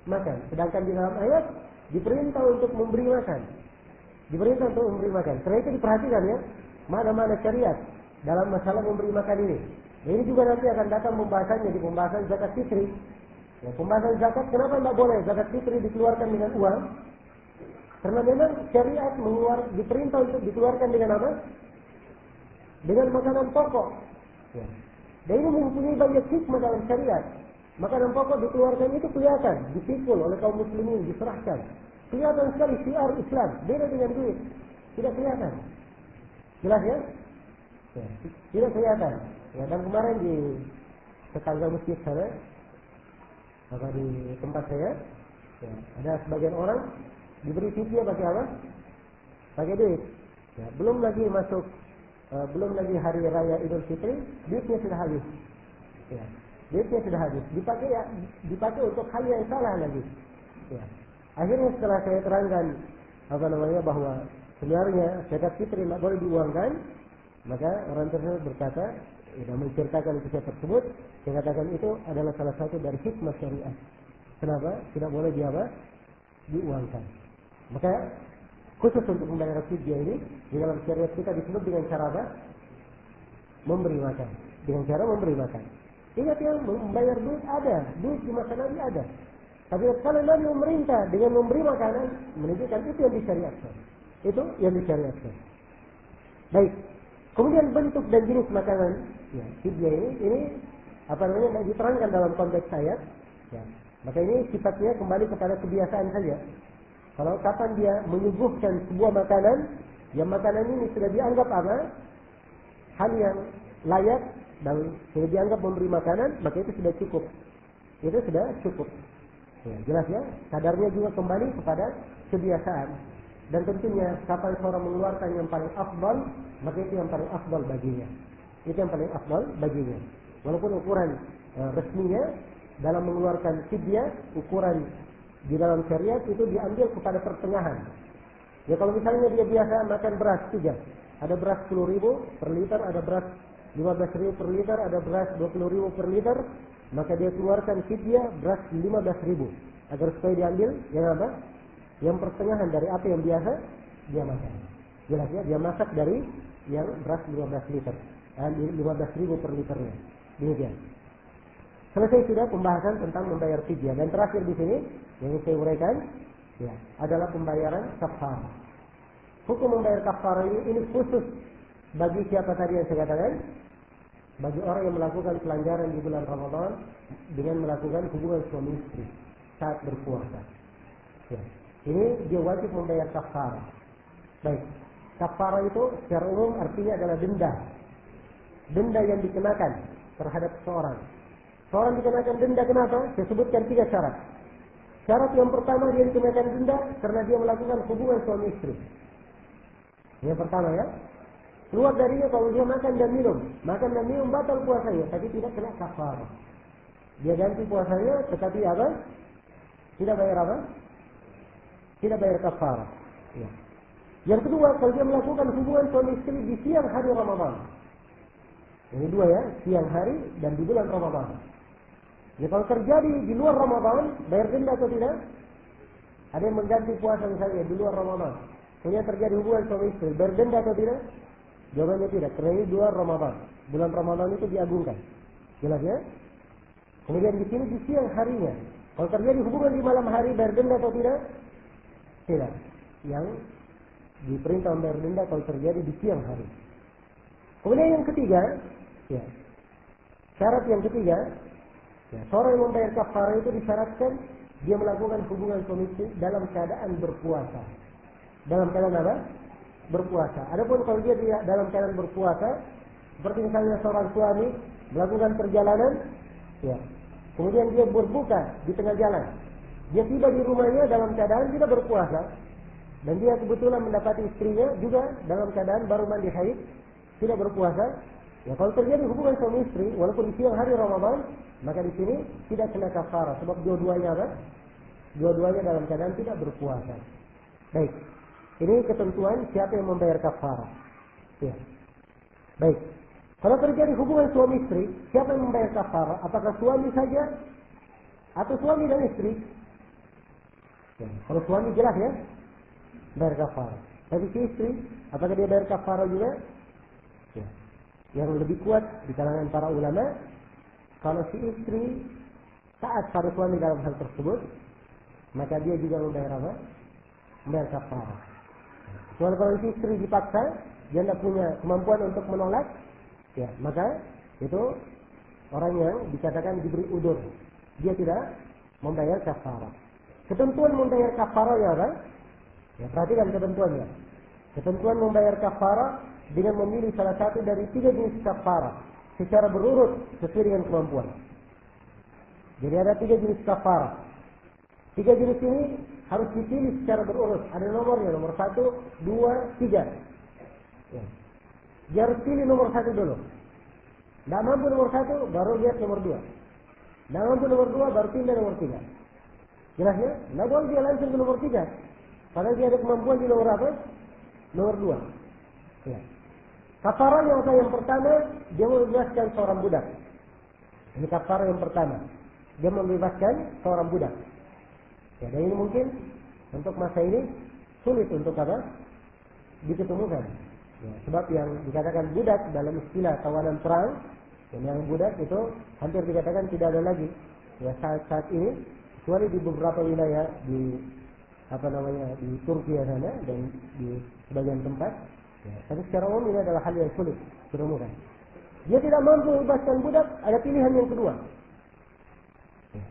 Makan. Sedangkan di dalam ayat diperintah untuk memberi makan. Diperintah untuk memberi makan. Karena itu diperhatikan ya, mana-mana syariat dalam masalah memberi makan ini. Ini juga nanti akan datang pembahasannya di pembahasan zakat fitri. Ya, pembahasan zakat, kenapa tidak boleh zakat fitri dikeluarkan dengan uang? Karena memang syariat diperintah untuk dikeluarkan dengan apa? Dengan makanan pokok. Ya. Dan ini mempunyai banyak hikmah dalam syariat. Makanan pokok dikeluarkan itu kelihatan, dipikul oleh kaum muslimin, diserahkan. Kelihatan sekali syiar Islam, beda dengan duit. Tidak kelihatan. Jelas ya? Ya, tidak kelihatan. Ya, dan kemarin di tetangga masjid sana, apa di tempat saya, ya, ada sebagian orang diberi fidyah pakai apa? Pakai duit. Ya, belum lagi masuk, belum lagi hari raya Idul Fitri, duitnya sudah habis. Ya, duitnya sudah habis. Dipakai untuk hal yang salah lagi. Ya. Akhirnya setelah saya terangkan bahwa sebenarnya zakat fitri tidak boleh diuangkan, maka orang tersebut berkata, dan menceritakan kisah tersebut, saya katakan itu adalah salah satu dari hikmah syariat. Kenapa? Tidak boleh diuangkan. Maka khusus untuk membayar fidyah ini di dalam syariat kita disebut dengan cara apa? Memberi makan. Dengan cara memberi makan. Ingat ya, membayar duit ada, duit di masa Nabi ada. Tapi kalau Nabi memerintah dengan memberi makanan, menunjukkan itu yang disyariatkan. Itu yang disyariatkan. Baik. Kemudian bentuk dan jenis makanan, ya, fidyah ini tidak diterangkan dalam konteks ayat. Ya. Maka ini sifatnya kembali kepada kebiasaan saja. Kalau kapan dia menyuguhkan sebuah makanan, yang makanan ini sudah dianggap apa? Hal yang layak dan sudah dianggap memberi makanan, maka itu sudah cukup. Itu sudah cukup. Ya, jelas ya, kadarnya juga kembali kepada kebiasaan. Dan tentunya kapan seorang mengeluarkan yang paling afdal, maka itu yang paling afdal baginya. Itu yang paling afdal baginya. Walaupun ukuran resminya dalam mengeluarkan fidyah, ukuran di dalam syariat itu diambil kepada pertengahan. Ya, kalau misalnya dia biasa makan beras 3, ada beras 10.000 per liter, ada beras 15.000 per liter, ada beras 20.000 per liter, maka dia keluarkan fidyah beras 15.000 agar supaya diambil yang apa? Yang pertengahan dari apa yang biasa dia makan. Jelas ya, dia masak dari yang beras 15 liter, 15.000 per liternya. Demikian. Selesai sudah pembahasan tentang membayar fidyah, dan terakhir di sini yang saya uraikan ya adalah pembayaran kafarah. Hukum membayar kafarah ini khusus bagi siapa tadi yang saya katakan? Bagi orang yang melakukan pelanggaran di bulan Ramadan dengan melakukan hubungan suami istri saat berpuasa. Ya. Ini dia wajib membayar kafarah. Baik, kafarah itu secara umum artinya adalah denda. Denda yang dikenakan terhadap seorang. Seorang dikenakan denda kenapa? Saya sebutkan 3 syarat. Syarat yang pertama, dia dikenakan denda karena dia melakukan hubungan suami istri. Yang pertama ya, keluar darinya kalau dia makan dan minum batal puasanya, tapi tidak kena kafarah. Dia ganti puasanya, tetapi apa? Tidak bayar apa? Tidak bayar kafarah. Ya. Yang kedua, kalau dia melakukan hubungan suami istri di siang hari Ramadan, Ini dua ya, siang hari dan di bulan Ramadan. Jadi kalau terjadi di luar Ramadan, bayar denda atau tidak? Ada yang mengganti puasa misalnya di luar Ramadan. Kemudian terjadi hubungan suami istri, bayar denda atau tidak? Jawabannya tidak, karena ini luar Ramadan. Bulan Ramadan itu diagungkan. Jelas ya? Kemudian di sini di siang harinya. Kalau terjadi hubungan di malam hari, bayar denda atau tidak? Tidak. Yang diperintah membayar denda kalau terjadi di siang hari. Kemudian yang ketiga, ya, syarat yang ketiga, ya, seorang yang membayar kafarah itu disyaratkan dia melakukan hubungan suami istri dalam keadaan berpuasa. Dalam keadaan apa? Berpuasa. Adapun kalau dia tidak dalam keadaan berpuasa, seperti misalnya seorang suami melakukan perjalanan, ya, kemudian dia berbuka di tengah jalan. Dia tiba di rumahnya dalam keadaan tidak berpuasa, dan dia kebetulan mendapati istrinya juga dalam keadaan baru mandi haid, tidak berpuasa. Ya, kalau terjadi hubungan suami istri, walaupun di siang hari Ramadan, maka di sini tidak kena kafarah, sebab dua-duanya apa? Dua-duanya dalam keadaan tidak berpuasa. Baik, ini ketentuan siapa yang membayar kafarah. Ya. Baik, kalau terjadi hubungan suami istri, siapa yang membayar kafarah? Apakah suami saja atau suami dan istri? Ya, kalau suami jelas ya, bayar kafarah. Tapi si istri, apakah dia bayar kafarah juga? Ya. Yang lebih kuat di kalangan para ulama, kalau si istri taat pada suami dalam hal tersebut, maka dia juga membayar apa? Membayar kafarah. Kalau si istri dipaksa, dia tidak punya kemampuan untuk menolak, ya, maka itu orang yang dikatakan diberi udzur, dia tidak membayar kafarah. Ketentuan membayar kafarah ya apa? Ya, perhatikan ketentuannya. Ketentuan membayar kafarah dengan memilih salah satu dari 3 jenis kafarah secara berurut sesuai dengan kemampuan. Jadi ada 3 jenis kafarah. 3 jenis ini harus dipilih secara berurut. Ada nomornya, nomor 1, 2, 3. Ya. Dia harus pilih nomor 1 dulu. Tidak mampu nomor 1, baru lihat nomor 2. Tidak mampu nomor 2, baru pindah nomor 3. Jelas ya? Tidak boleh dia langsung ke nomor 3. Padahal dia ada kemampuan di nomor apa? Nomor 2. Ya. Kafarahnya yang pertama, dia membebaskan seorang budak. Ini kafarah yang pertama. Dia membebaskan seorang budak. Ya, dan ini mungkin untuk masa ini sulit untuk apa? Diketemukan. Ya, sebab yang dikatakan budak dalam istilah tawanan perang, yang budak itu hampir dikatakan tidak ada lagi. Ya, saat ini, kecuali di beberapa wilayah di di Turki sana dan di sebagian tempat. Ya, tapi secara umum ini adalah hal yang sulit ditemukan. Dia tidak mampu membebaskan budak, ada pilihan yang kedua. Ya,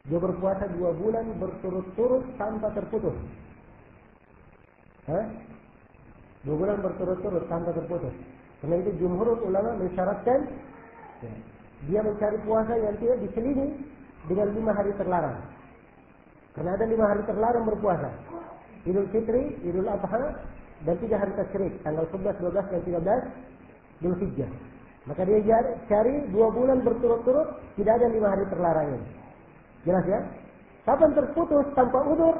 dia berpuasa 2 bulan berturut-turut tanpa terputus. 2 bulan berturut-turut tanpa terputus. Karena itu jumhur ulama mensyaratkan ya, dia mencari puasa yang tidak diselingi dengan 5 hari terlarang. Karena ada 5 hari terlarang berpuasa. Idul Fitri, Idul Adha, dan 3 hari tasyrik, tanggal 11, 12, dan 13 Dzulhijjah. Maka dia cari 2 bulan berturut-turut, tidak ada 5 hari terlarang ini. Jelas ya? Kapan terputus tanpa udzur,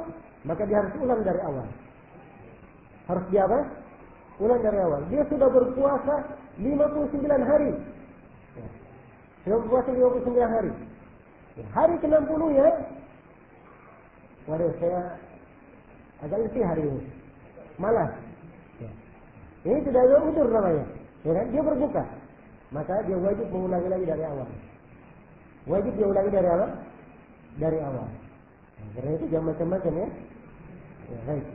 maka dia harus ulang dari awal. Harus dia apa? Ulang dari awal. Dia sudah berpuasa 59 hari. Ya. Sudah berpuasa 59 hari. Ya. Hari ke-60 ya. Waduh, saya agak letih hari ini. Malas. Ya. Ini tidak ada udzur namanya. Ya kan? Dia berbuka. Maka dia wajib mengulangi lagi dari awal. Wajib dia ulangi dari awal. Dari awal. Nah, karena itu jangan macam-macam ya. Ya, baik.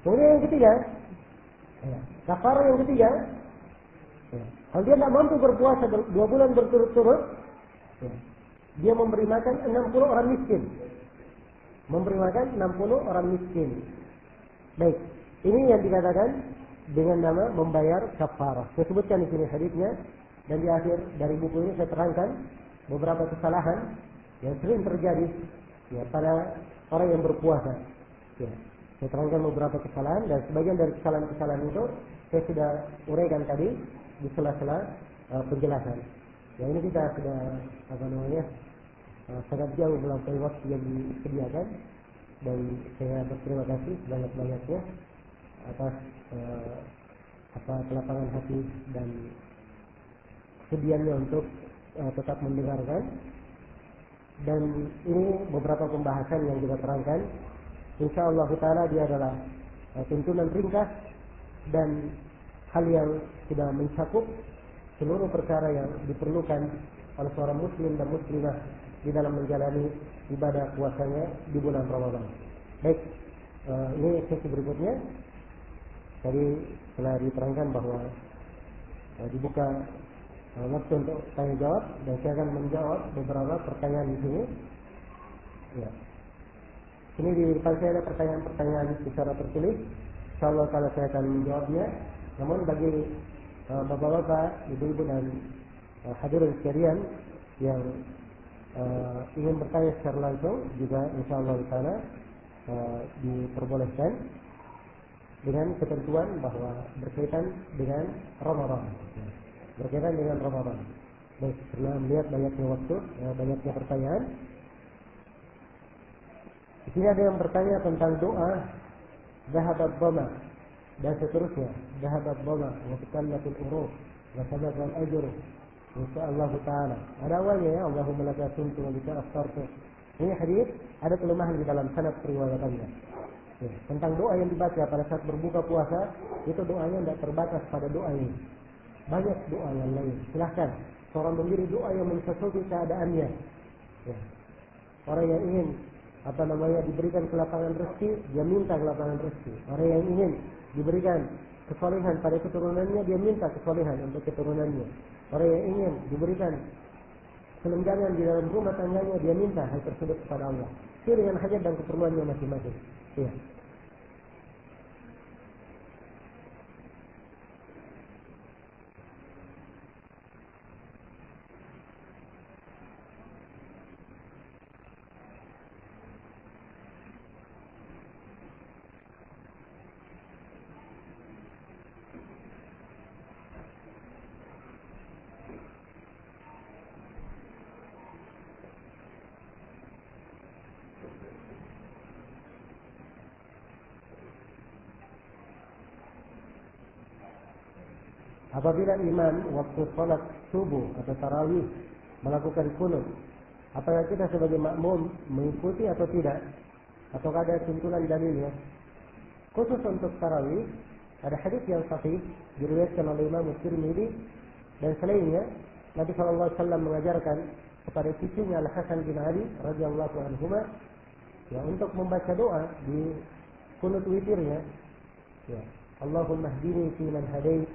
Kemudian yang ketiga, ya, kafarah yang ketiga, ya, kalau dia tidak mampu berpuasa 2 bulan berturut-turut, ya, dia memberi makan 60 orang miskin. Memberi makan 60 orang miskin. Baik, ini yang dikatakan dengan nama membayar kafarah. Saya sebutkan di sini hadisnya, dan di akhir dari buku ini saya terangkan beberapa kesalahan yang sering terjadi ya, pada orang yang berpuasa. Ya. Saya terangkan beberapa kesalahan, dan sebagian dari kesalahan-kesalahan itu saya sudah uraikan tadi di sela-sela penjelasan. Ya, ini kita sudah sangat jauh melampaui waktu yang disediakan, dan saya berterima kasih banyak-banyaknya atas kelapangan hati dan kesediaannya untuk tetap mendengarkan. Dan ini beberapa pembahasan yang kita terangkan. Insyaallah taala dia adalah tuntunan ringkas dan hal yang sudah mencakup seluruh perkara yang diperlukan oleh seorang muslim dan muslimah di dalam menjalani ibadah puasanya di bulan Ramadan. Baik, ini sesi berikutnya. Tadi telah diterangkan bahwa dibuka waktu untuk tanya jawab dan saya akan menjawab beberapa pertanyaan di sini. Ya. Ini di depan saya ada pertanyaan-pertanyaan secara tertulis. Insyaallah kalau saya akan menjawabnya. Namun bagi bapak-bapak, ibu-ibu dan hadirin sekalian yang ingin bertanya secara langsung juga insyaallah taala diperbolehkan dengan ketentuan bahwa berkaitan dengan Ramadan. Berkaitan dengan Ramadan. Baik, setelah melihat banyaknya waktu, banyaknya pertanyaan. Di sini ada yang bertanya tentang doa zahabat dhama dan seterusnya. Zahabat dhama wa takallatul uruf wa sabaqal ajr insyaallah taala. Ada awalnya ya, Allahumma laka aslamtu wa bika aftartu. Ini hadis ada kelemahan di dalam sanad riwayatannya. Ya, tentang doa yang dibaca pada saat berbuka puasa, itu doanya tidak terbatas pada doa ini. Banyak doa yang lain. Silahkan seorang memilih doa yang mensesuaikan keadaannya. Ya. Orang yang ingin diberikan kelapangan rezeki, dia minta kelapangan rezeki. Orang yang ingin diberikan kesolehan pada keturunannya, dia minta kesolehan untuk keturunannya. Orang yang ingin diberikan kelenjangan di dalam rumah tangganya, dia minta hal tersebut kepada Allah. Sesuai dengan hajat dan keperluannya masing-masing. Ya. Apabila imam waktu salat subuh atau tarawih melakukan kunut, apakah kita sebagai makmum mengikuti atau tidak? Ataukah ada tuntunan dalilnya? Khusus untuk tarawih, ada hadis yang sahih diriwayatkan oleh Imam Tirmidzi dan selainnya. Nabi sallallahu alaihi wasallam mengajarkan kepada cucunya Al Hasan bin Ali radhiyallahu anhuma ya untuk membaca doa di kunut witirnya. Ya, Allahumma hdini fi man hadait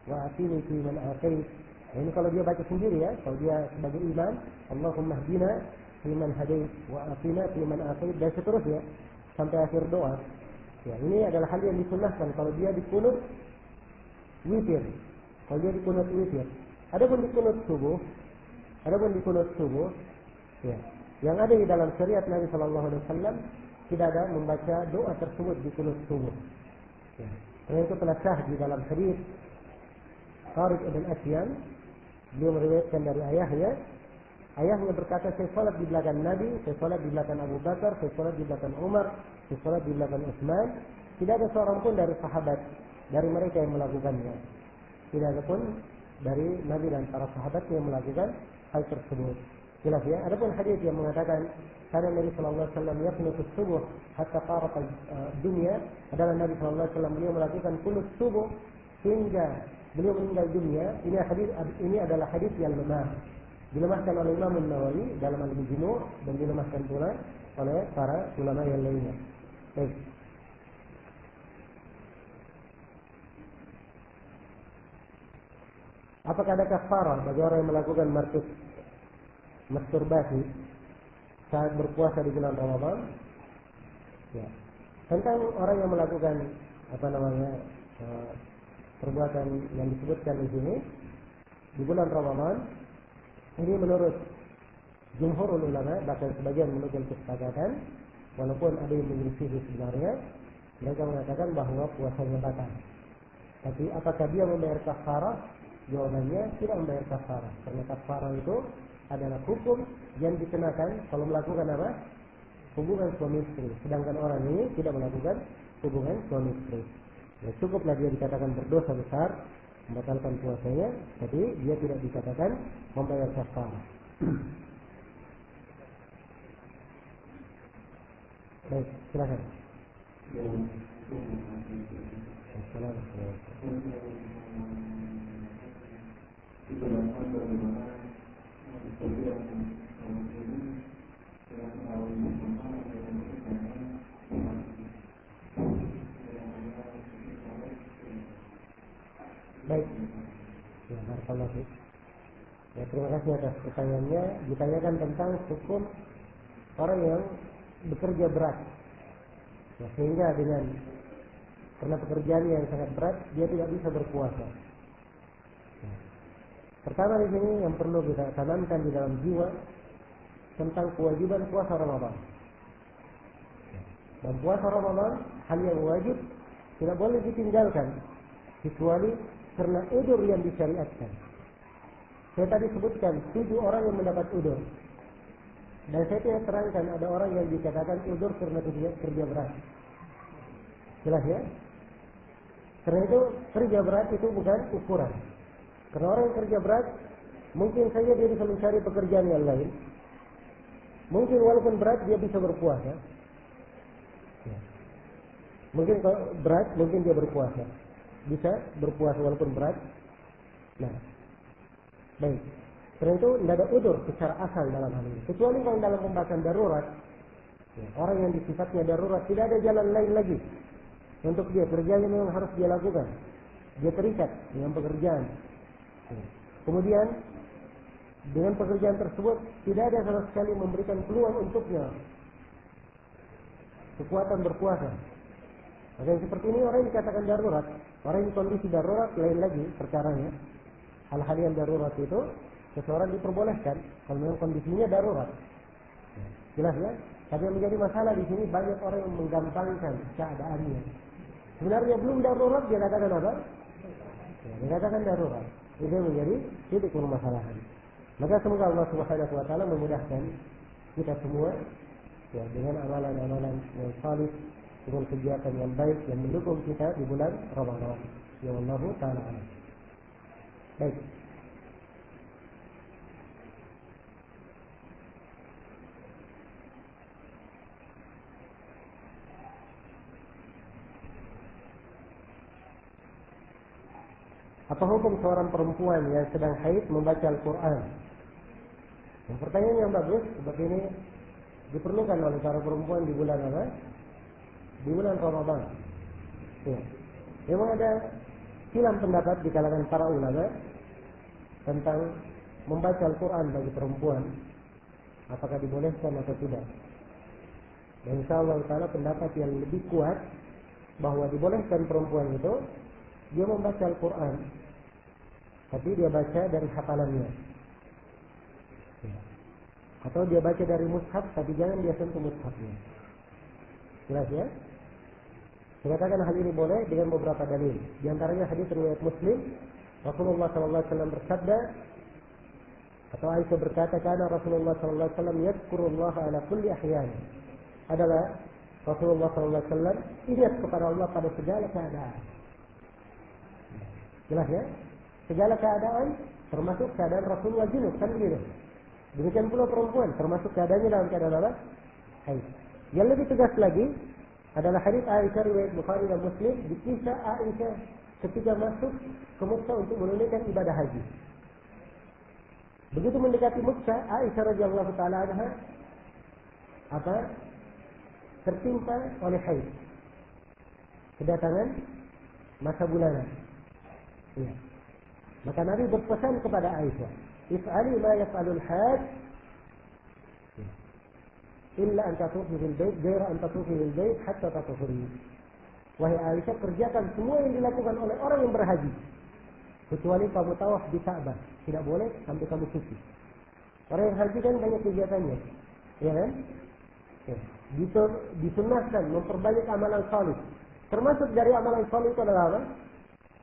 wa atini fi man atait. Ini kalau dia baca sendiri ya, kalau dia sebagai imam, Allahumma hdina fi man hadait wa atina fi man atait dan seterusnya sampai akhir doa. Ya, ini adalah hal yang disunnahkan kalau dia di kunut witir. Kalau dia di kunut witir. Adapun di kunut subuh, ya, yang ada di dalam syariat Nabi sallallahu alaihi wasallam tidak ada membaca doa tersebut di kunut subuh. Ya. Karena itu telah sah di dalam hadis Tariq ibn Asyan, beliau meriwayatkan dari ayahnya. Ayahnya berkata, saya salat di belakang Nabi, saya salat di belakang Abu Bakar, saya salat di belakang Umar, saya salat di belakang Utsman. Tidak ada seorang pun dari sahabat dari mereka yang melakukannya. Tidak ada pun dari Nabi dan para sahabatnya yang melakukan hal tersebut. Jelas ya. Adapun hadis yang mengatakan karena Nabi sallallahu alaihi wasallam yaqnutu subuh hatta qarat dunia, adalah Nabi sallallahu alaihi wasallam beliau melakukan kunut subuh hingga beliau meninggal dunia. Ini adalah hadis yang lemah. Dilemahkan oleh Imam An-Nawawi dalam Al-Majmu' dan dilemahkan pula oleh para ulama yang lainnya. Baik. Apakah ada kafarah bagi orang yang melakukan masturbasi saat berpuasa di bulan Ramadan? Ya. Tentang orang yang melakukan perbuatan yang disebutkan di sini di bulan Ramadan, ini menurut jumhur ulama, bahkan sebagian menukil kesepakatan, walaupun ada yang menyelisih sebenarnya, mereka mengatakan bahwa puasanya batal. Tapi apakah dia membayar kafarah? Jawabannya tidak membayar kafarah, karena kafarah itu adalah hukum yang dikenakan kalau melakukan apa? Hubungan suami istri. Sedangkan orang ini tidak melakukan hubungan suami istri. Ya, cukuplah dia dikatakan berdosa besar membatalkan puasanya, tapi dia tidak dikatakan membayar kafarah. Baik, silakan. Baik. Ya, barakallahu fiik. Ya, terima kasih atas pertanyaannya. Ditanyakan tentang hukum orang yang bekerja berat. Ya, sehingga karena pekerjaan yang sangat berat, dia tidak bisa berpuasa. Ya. Pertama di sini yang perlu kita tanamkan di dalam jiwa tentang kewajiban puasa Ramadan. Ya. Dan puasa Ramadan hal yang wajib, tidak boleh ditinggalkan kecuali karena udzur yang disyariatkan. Saya tadi sebutkan 7 orang yang mendapat udzur. Dan saya tidak terangkan ada orang yang dikatakan udzur karena kerja berat. Jelas ya? Karena itu kerja berat itu bukan ukuran. Karena orang yang kerja berat mungkin saja dia bisa mencari pekerjaan yang lain. Mungkin walaupun berat dia bisa berpuasa. Ya. Mungkin kalau berat mungkin dia berpuasa. Bisa berpuasa walaupun berat. Nah, baik. Karena itu tidak ada udzur secara asal dalam hal ini. Kecuali kalau dalam pembahasan darurat, ya, orang yang sifatnya darurat tidak ada jalan lain lagi untuk dia, kerjanya memang harus dia lakukan. Dia terikat dengan pekerjaan. Ya. Kemudian dengan pekerjaan tersebut tidak ada sama sekali memberikan peluang untuknya kekuatan berpuasa. Maka yang seperti ini orang yang dikatakan darurat. Orang yang kondisi darurat lain lagi perkaranya. Hal-hal yang darurat itu seseorang diperbolehkan kalau memang kondisinya darurat. Jelas ya? Tapi yang menjadi masalah di sini banyak orang yang menggampangkan keadaannya. Sebenarnya belum darurat dia katakan apa? Ya, dia katakan darurat. Itu menjadi titik permasalahan. Maka semoga Allah Subhanahu wa taala memudahkan kita semua ya, dengan amalan-amalan yang salih, dengan kegiatan yang baik yang mendukung kita di bulan Ramadan. Ya Allah taala. Baik. Apa hukum seorang perempuan yang sedang haid membaca Al-Quran? Yang pertanyaan yang bagus seperti ini diperlukan oleh para perempuan di bulan apa? Di bulan Ramadan. Ya. Memang ada silang pendapat di kalangan para ulama tentang membaca Al-Quran bagi perempuan, apakah dibolehkan atau tidak. Dan insyaallah taala pendapat yang lebih kuat bahwa dibolehkan perempuan itu dia membaca Al-Quran, tapi dia baca dari hafalannya. Ya. Atau dia baca dari mushaf, tapi jangan dia sentuh mushafnya. Jelas ya? Saya katakan hal ini boleh dengan beberapa dalil. Di antaranya hadis riwayat Muslim, Rasulullah SAW bersabda, atau Aisyah berkata, karena Rasulullah SAW yadhkurullah ala kulli ahyan. Adalah Rasulullah SAW ingat kepada Allah pada segala keadaan. Jelas ya? Segala keadaan termasuk keadaan Rasulullah junub, kan begitu. Demikian pula perempuan termasuk keadaannya dalam keadaan apa? Haid. Yang lebih tegas lagi adalah hadis Aisyah riwayat Bukhari dan Muslim, dikisah Aisyah ketika masuk ke Mekah untuk menunaikan ibadah haji. Begitu mendekati Mekah, Aisyah radhiyallahu taala anha tertimpa oleh haid. Kedatangan masa bulanan. Ya. Maka Nabi berpesan kepada Aisyah, "If'ali ma yaf'alul hajj illa an tatufi fil bait, ghaira an tatufi fil bait hatta tatahuri." Wahai Aisyah, kerjakan semua yang dilakukan oleh orang yang berhaji, kecuali kamu tawaf di Ka'bah. Tidak boleh sampai kamu suci. Orang yang haji kan banyak kegiatannya, ya kan? Ya. Disunnahkan memperbanyak amalan salih. Termasuk dari amalan salih itu adalah apa?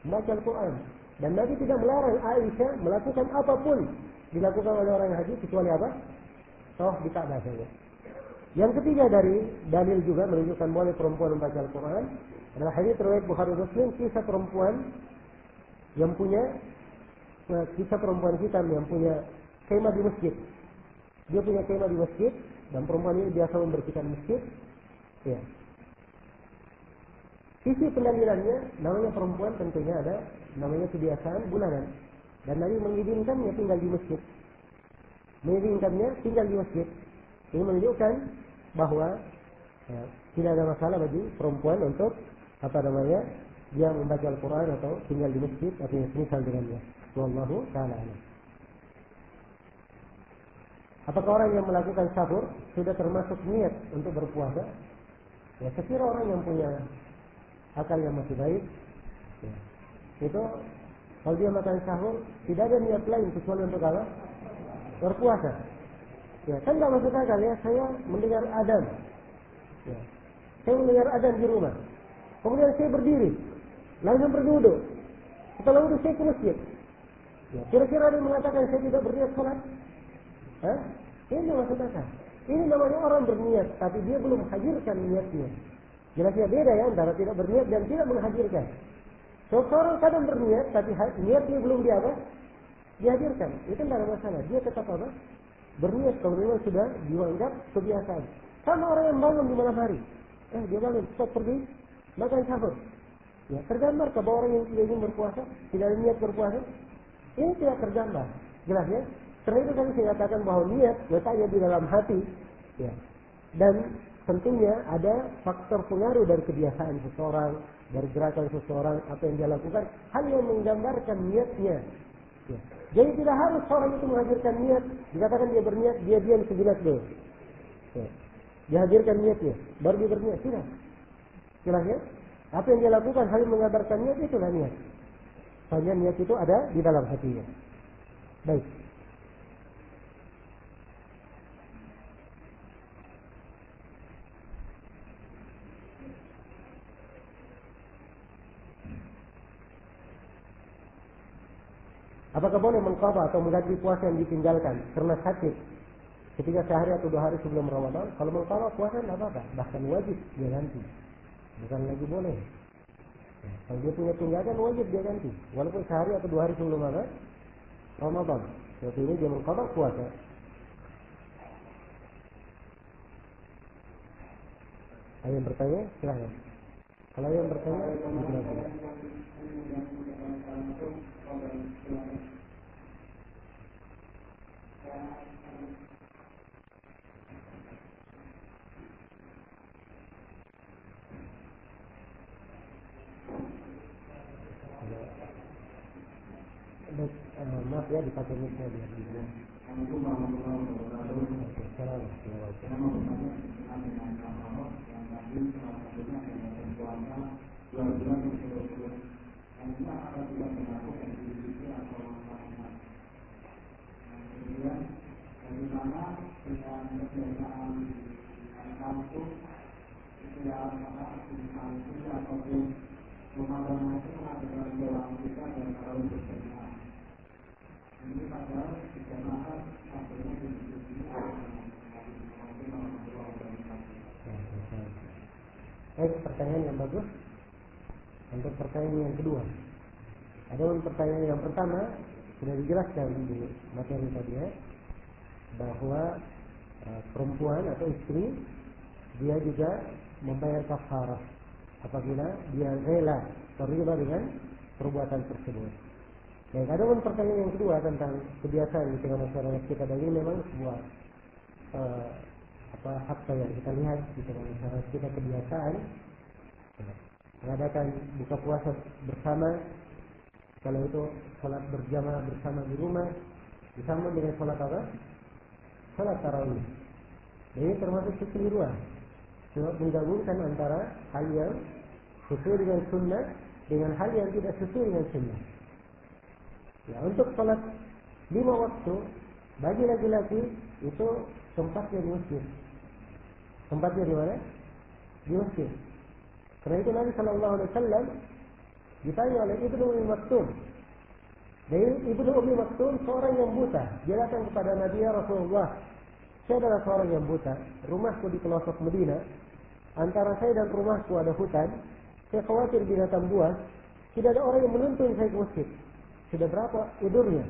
Membaca Al-Quran. Dan Nabi tidak melarang Aisyah melakukan apapun dilakukan oleh orang yang haji kecuali apa? Tawaf di Ka'bah saja. Yang ketiga dari dalil juga menunjukkan boleh perempuan membaca Al-Quran adalah hadis riwayat Bukhari Muslim, kisah perempuan yang punya kisah perempuan hitam yang punya kemah di masjid. Dia punya kemah di masjid dan perempuan ini biasa membersihkan masjid. Ya. Sisi pendalilannya, namanya perempuan tentunya ada namanya kebiasaan bulanan. Dan Nabi mengizinkannya tinggal di masjid. Mengizinkannya tinggal di masjid. Ini menunjukkan bahwa ya, tidak ada masalah bagi perempuan untuk dia membaca Al-Quran atau tinggal di masjid atau yang semisal dengannya. Wallahu ta'ala alam. Apakah orang yang melakukan sahur sudah termasuk niat untuk berpuasa? Ya, sekira orang yang punya akal yang masih baik, ya, itu kalau dia makan sahur tidak ada niat lain kecuali untuk apa? Berpuasa. Ya, kan nggak masuk akal ya. Saya mendengar adzan. Ya, saya mendengar adzan di rumah. Kemudian saya berdiri, langsung berwudu. Setelah wudu saya ke masjid. Ya, kira-kira ada yang mengatakan saya tidak berniat sholat? Hah? Ini masuk akal. Ini namanya orang berniat, tapi dia belum menghadirkan niatnya. Jelasnya beda ya antara tidak berniat dan tidak menghadirkan. Seorang kadang berniat, tapi niatnya belum dihadirkan. Itu tidak ada masalah. Dia tetap apa? Berniat kalau memang sudah dianggap kebiasaan. Sama orang yang bangun di malam hari. Dia bangun, cepat pergi makan sahur. Ya, tergambar ke bahwa orang yang tidak ingin berpuasa, tidak ada niat berpuasa. Ini tidak tergambar. Jelas ya? Karena itu kami mengatakan bahwa niat letaknya di dalam hati. Ya. Dan tentunya ada faktor pengaruh dari kebiasaan seseorang, dari gerakan seseorang, apa yang dia lakukan, hal yang menggambarkan niatnya. Ya. Jadi tidak harus orang itu menghadirkan niat, dikatakan dia berniat, dia diam sejenak dulu. Ya. Dihadirkan niatnya, baru dia berniat, tidak. Jelas ya? Apa yang dia lakukan, hal yang menggambarkan niat, itulah niat. Hanya niat itu ada di dalam hatinya. Baik. Apakah boleh mengqadha atau mengganti puasa yang ditinggalkan karena sakit ketika sehari atau 2 hari sebelum Ramadan? Kalau mengqadha puasa tidak apa-apa, bahkan wajib dia ganti. Bukan lagi boleh. Kalau dia punya tunggakan wajib dia ganti, walaupun sehari atau 2 hari sebelum Ramadan. Seperti ini dia mengqadha puasa. Ada yang bertanya? Silahkan. Kalau yang bertanya, silakan. Maaf ya, dipakai mic-nya biar dibilang. Pertanyaan yang bagus. Untuk pertanyaan yang kedua, ada pertanyaan yang pertama sudah dijelaskan di materi tadi ya, bahwa perempuan atau istri dia juga membayar kafarah apabila dia rela terlibat dengan perbuatan tersebut. Dan ada pertanyaan yang kedua tentang kebiasaan di tengah masyarakat kita, dan ini memang sebuah fakta yang kita lihat di tengah masyarakat kita, kebiasaan mengadakan buka puasa bersama, kalau itu sholat berjamaah bersama di rumah, bersama dengan sholat apa? Sholat tarawih. Ini termasuk kekeliruan, menggabungkan antara hal yang sesuai dengan sunnah dengan hal yang tidak sesuai dengan sunnah. Ya, untuk sholat 5 waktu bagi laki-laki itu tempatnya di masjid. Tempatnya di mana? Di masjid. Karena itu Nabi Sallallahu Alaihi Wasallam ditanya oleh Ibnu Ummi Maktum. Dan Ibnu Ummi Maktum seorang yang buta. Dia datang kepada Nabi, ya Rasulullah, saya adalah seorang yang buta. Rumahku di pelosok Medina. Antara saya dan rumahku ada hutan. Saya khawatir binatang buas Tidak ada orang yang menuntun saya ke masjid. Sudah berapa udurnya?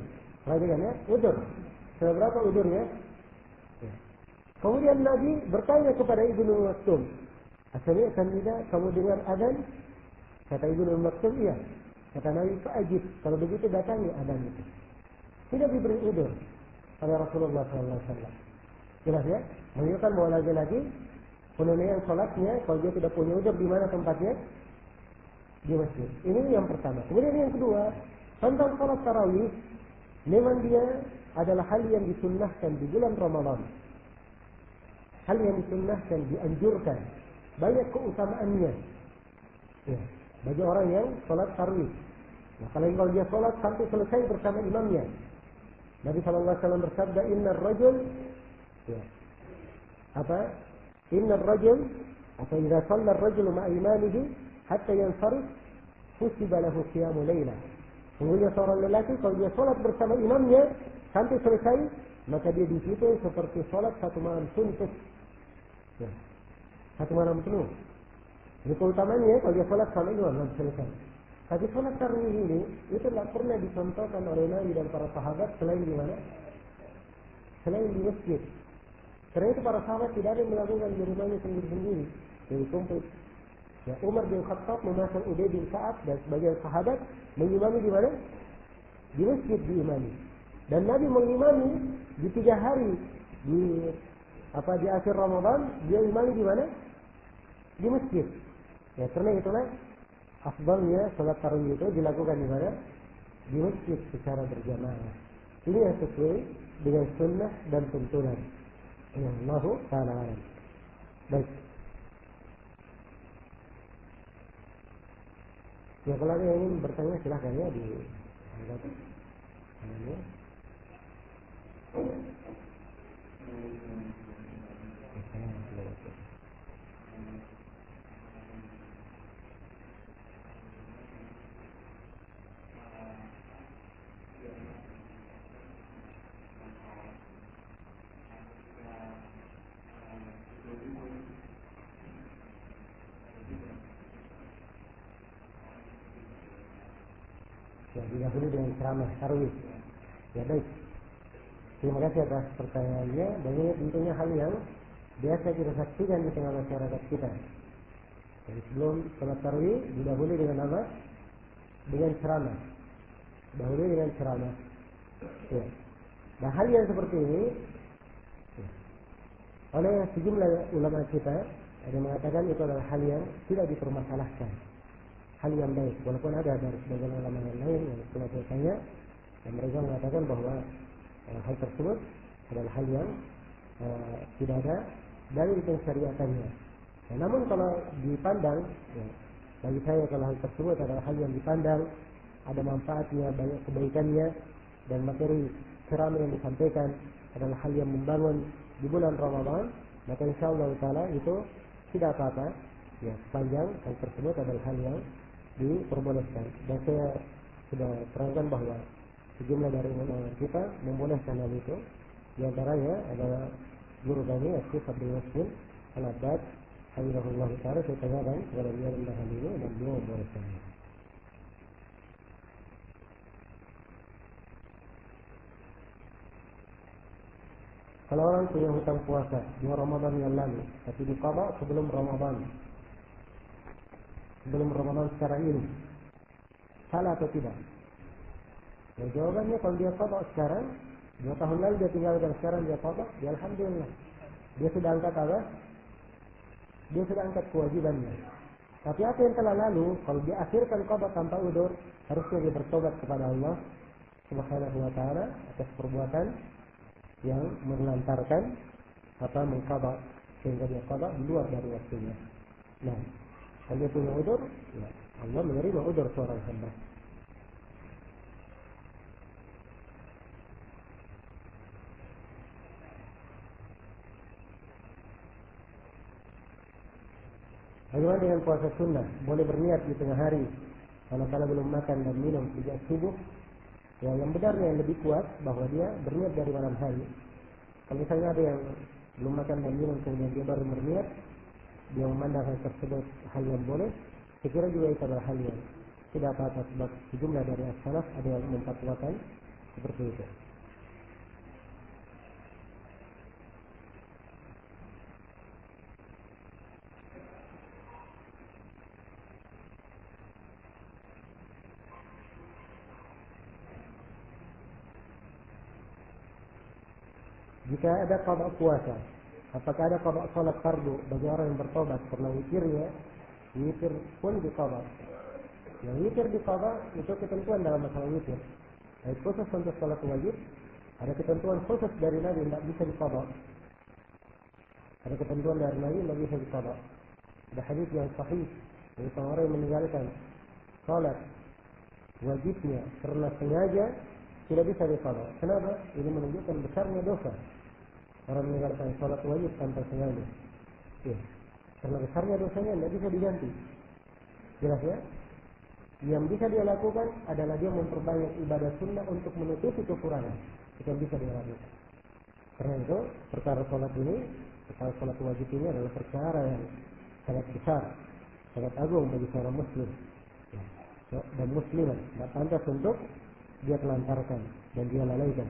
Perhatikan ya, udur. Sudah berapa udurnya? Ya. Kemudian Nabi bertanya kepada Ibnu Maktum, asalnya akan tidak kamu dengar adzan? Kata Ibnu Maktum, iya. Kata Nabi, fa'ajib. Kalau begitu datangi adzan itu. Tidak diberi udur oleh Rasulullah SAW. Jelas ya? Menunjukkan bahwa lagi-lagi penunaian sholatnya, kalau dia tidak punya udur, di mana tempatnya? Di masjid. Ini yang pertama. Kemudian yang kedua, tentang sholat tarawih, memang dia adalah hal yang disunnahkan di bulan Ramadan. Hal yang disunnahkan, dianjurkan. Banyak keutamaannya. Ya, bagi orang yang sholat tarawih. Nah, kalau dia sholat sampai selesai bersama imamnya. Nabi SAW bersabda, Innar rajul, ya, apa? Innar rajul, atau idza shalla ar-rajulu ma'a imamihi hatta yansarif, husiba lahu qiyamu lailah. Sungguhnya seorang lelaki kalau dia sholat bersama imamnya sampai selesai, maka dia di situ seperti sholat satu malam suntuk. Ya, satu malam penuh. Ini keutamanya kalau dia sholat sama imam sampai selesai. Tapi sholat tarawih ini itu tidak pernah dicontohkan oleh Nabi dan para sahabat selain di mana? Selain di masjid. Karena itu para sahabat tidak ada yang melakukan di rumahnya sendiri-sendiri. Jadi kumpul. Ya, Umar bin Khattab memasang Ubay bin Ka'ab dan sebagian sahabat mengimami di mana? Di masjid diimami. Dan Nabi mengimami di 3 hari di akhir Ramadan dia imami di mana? Di masjid. Ya, karena itulah afdalnya salat tarawih itu dilakukan di mana? Di masjid secara berjamaah. Ini yang sesuai dengan sunnah dan tuntunan. Ya, Allah Ta'ala alam. Baik. Ya, kalau ada yang ingin bertanya silahkan ya di didahului dengan ceramah tarawih. Ya, baik. Terima kasih atas pertanyaannya. Dan ini tentunya hal yang biasa kita saksikan di tengah masyarakat kita. Jadi sebelum salat tarawih didahului dengan apa? Dengan ceramah. Dahului dengan ceramah. Ya. Nah, hal yang seperti ini ya, oleh sejumlah ulama kita ada yang mengatakan itu adalah hal yang tidak dipermasalahkan. Hal yang baik, walaupun ada dari sebagian ulama yang lain yang setelah bertanya dan mereka mengatakan bahwa hal tersebut adalah hal yang tidak ada dalil pensyariatannya. Nah, namun kalau dipandang, ya, bagi saya kalau hal tersebut adalah hal yang dipandang ada manfaatnya, banyak kebaikannya, dan materi ceramah yang disampaikan adalah hal yang membangun di bulan Ramadan, maka insyaallah taala itu tidak apa-apa. Ya, sepanjang hal tersebut adalah hal yang diperbolehkan. Dan saya sudah terangkan bahwa sejumlah dari ulama kita membolehkan hal itu. Di antaranya adalah guru kami Syekh Abdul Wasil Al-Abbad Hafizahullah Ta'ala. Saya tanyakan kepada beliau tentang hal ini dan beliau membolehkan. Kalau orang punya hutang puasa di Ramadan yang lalu tapi diqada sebelum Ramadan secara ini, salah atau tidak? Ya, jawabannya kalau dia qada sekarang, 2 tahun lalu dia tinggalkan, sekarang dia qada, ya alhamdulillah. Dia sudah angkat apa? Dia sudah angkat kewajibannya. Tapi apa yang telah lalu, kalau dia akhirkan qada tanpa udzur, harusnya dia bertobat kepada Allah Subhanahu wa taala atas perbuatan yang melantarkan mengqada sehingga dia qada di luar dari waktunya. Nah, kalau dia punya udzur, ya Allah menerima udzur seorang hamba. Bagaimana dengan puasa sunnah? Boleh berniat di tengah hari, kalau belum makan dan minum sejak subuh. Ya, yang benarnya yang lebih kuat bahwa dia berniat dari malam hari. Kalau misalnya ada yang belum makan dan minum kemudian dia baru berniat, dia memandang hal tersebut hal yang boleh, saya kira juga itu adalah hal yang tidak apa-apa, sebab sejumlah dari as-salaf ada yang memfatwakan seperti itu. Jika ada qada puasa, apakah ada qada salat fardu bagi orang yang bertobat karena witirnya? Witir pun diqada. Yang witir diqada itu ketentuan dalam masalah witir. Baik khusus untuk salat wajib, ada ketentuan khusus dari Nabi tidak bisa diqada. Ada ketentuan dari Nabi tidak bisa diqada. Ada hadis yang sahih dari orang yang meninggalkan salat wajibnya karena sengaja tidak bisa diqada. Kenapa? Ini menunjukkan besarnya dosa. Orang meninggalkan salat wajib tanpa sengaja. Ya. Karena besarnya dosanya tidak bisa diganti. Jelas ya? Yang bisa dia lakukan adalah dia memperbanyak ibadah sunnah untuk menutupi kekurangan. Itu yang bisa dia lakukan. Karena itu perkara salat ini, perkara salat wajib ini adalah perkara yang sangat besar, sangat agung bagi seorang muslim. Ya. Dan muslimah tidak pantas untuk dia telantarkan dan dia lalaikan.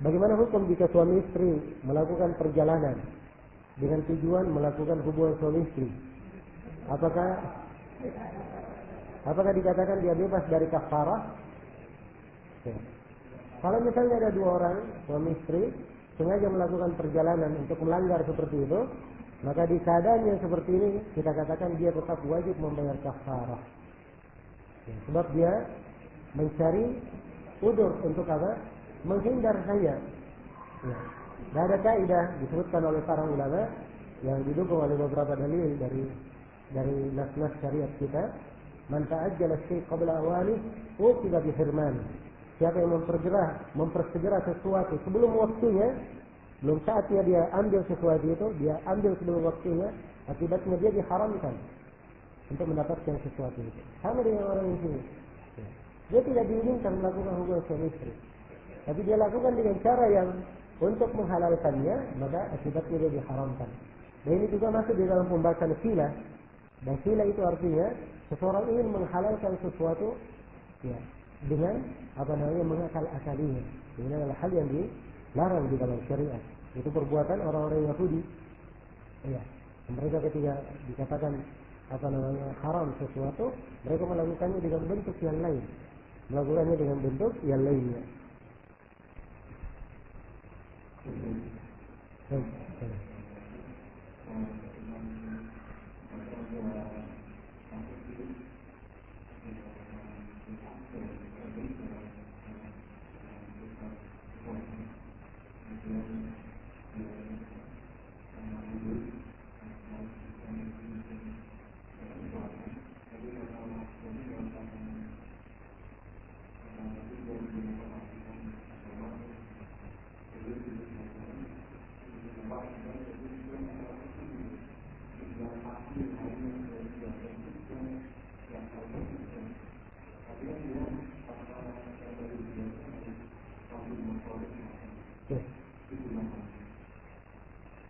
Bagaimana hukum jika suami istri melakukan perjalanan dengan tujuan melakukan hubungan suami istri? Apakah dikatakan dia bebas dari kafarah? Ya. Kalau misalnya ada dua orang suami istri sengaja melakukan perjalanan untuk melanggar seperti itu, maka di keadaan yang seperti ini kita katakan dia tetap wajib membayar kafarah. Ya, sebab dia mencari udzur untuk apa? Menghindar saja. Ya. Dan ada kaidah disebutkan oleh para ulama yang didukung oleh beberapa dalil dari nas-nas syariat kita, man ta'ajjala syai' qabla awani uqiba bihirman. Siapa yang mempersegera sesuatu sebelum waktunya, belum saatnya dia ambil sesuatu itu, dia ambil sebelum waktunya, akibatnya dia diharamkan untuk mendapatkan sesuatu itu. Sama dengan orang yang sini. Ya. Dia tidak diinginkan melakukan hubungan suami istri. Tapi dia lakukan dengan cara yang untuk menghalalkannya, maka akibatnya dia diharamkan. Dan ini juga masuk di dalam pembahasan khila. Dan khila itu artinya seseorang ingin menghalalkan sesuatu ya, dengan mengakal-akalinya. Ini adalah hal yang dilarang di dalam syariat. Itu perbuatan orang-orang Yahudi. Ya, mereka ketika dikatakan haram sesuatu, mereka melakukannya dengan bentuk yang lain. Melakukannya dengan bentuk yang lainnya.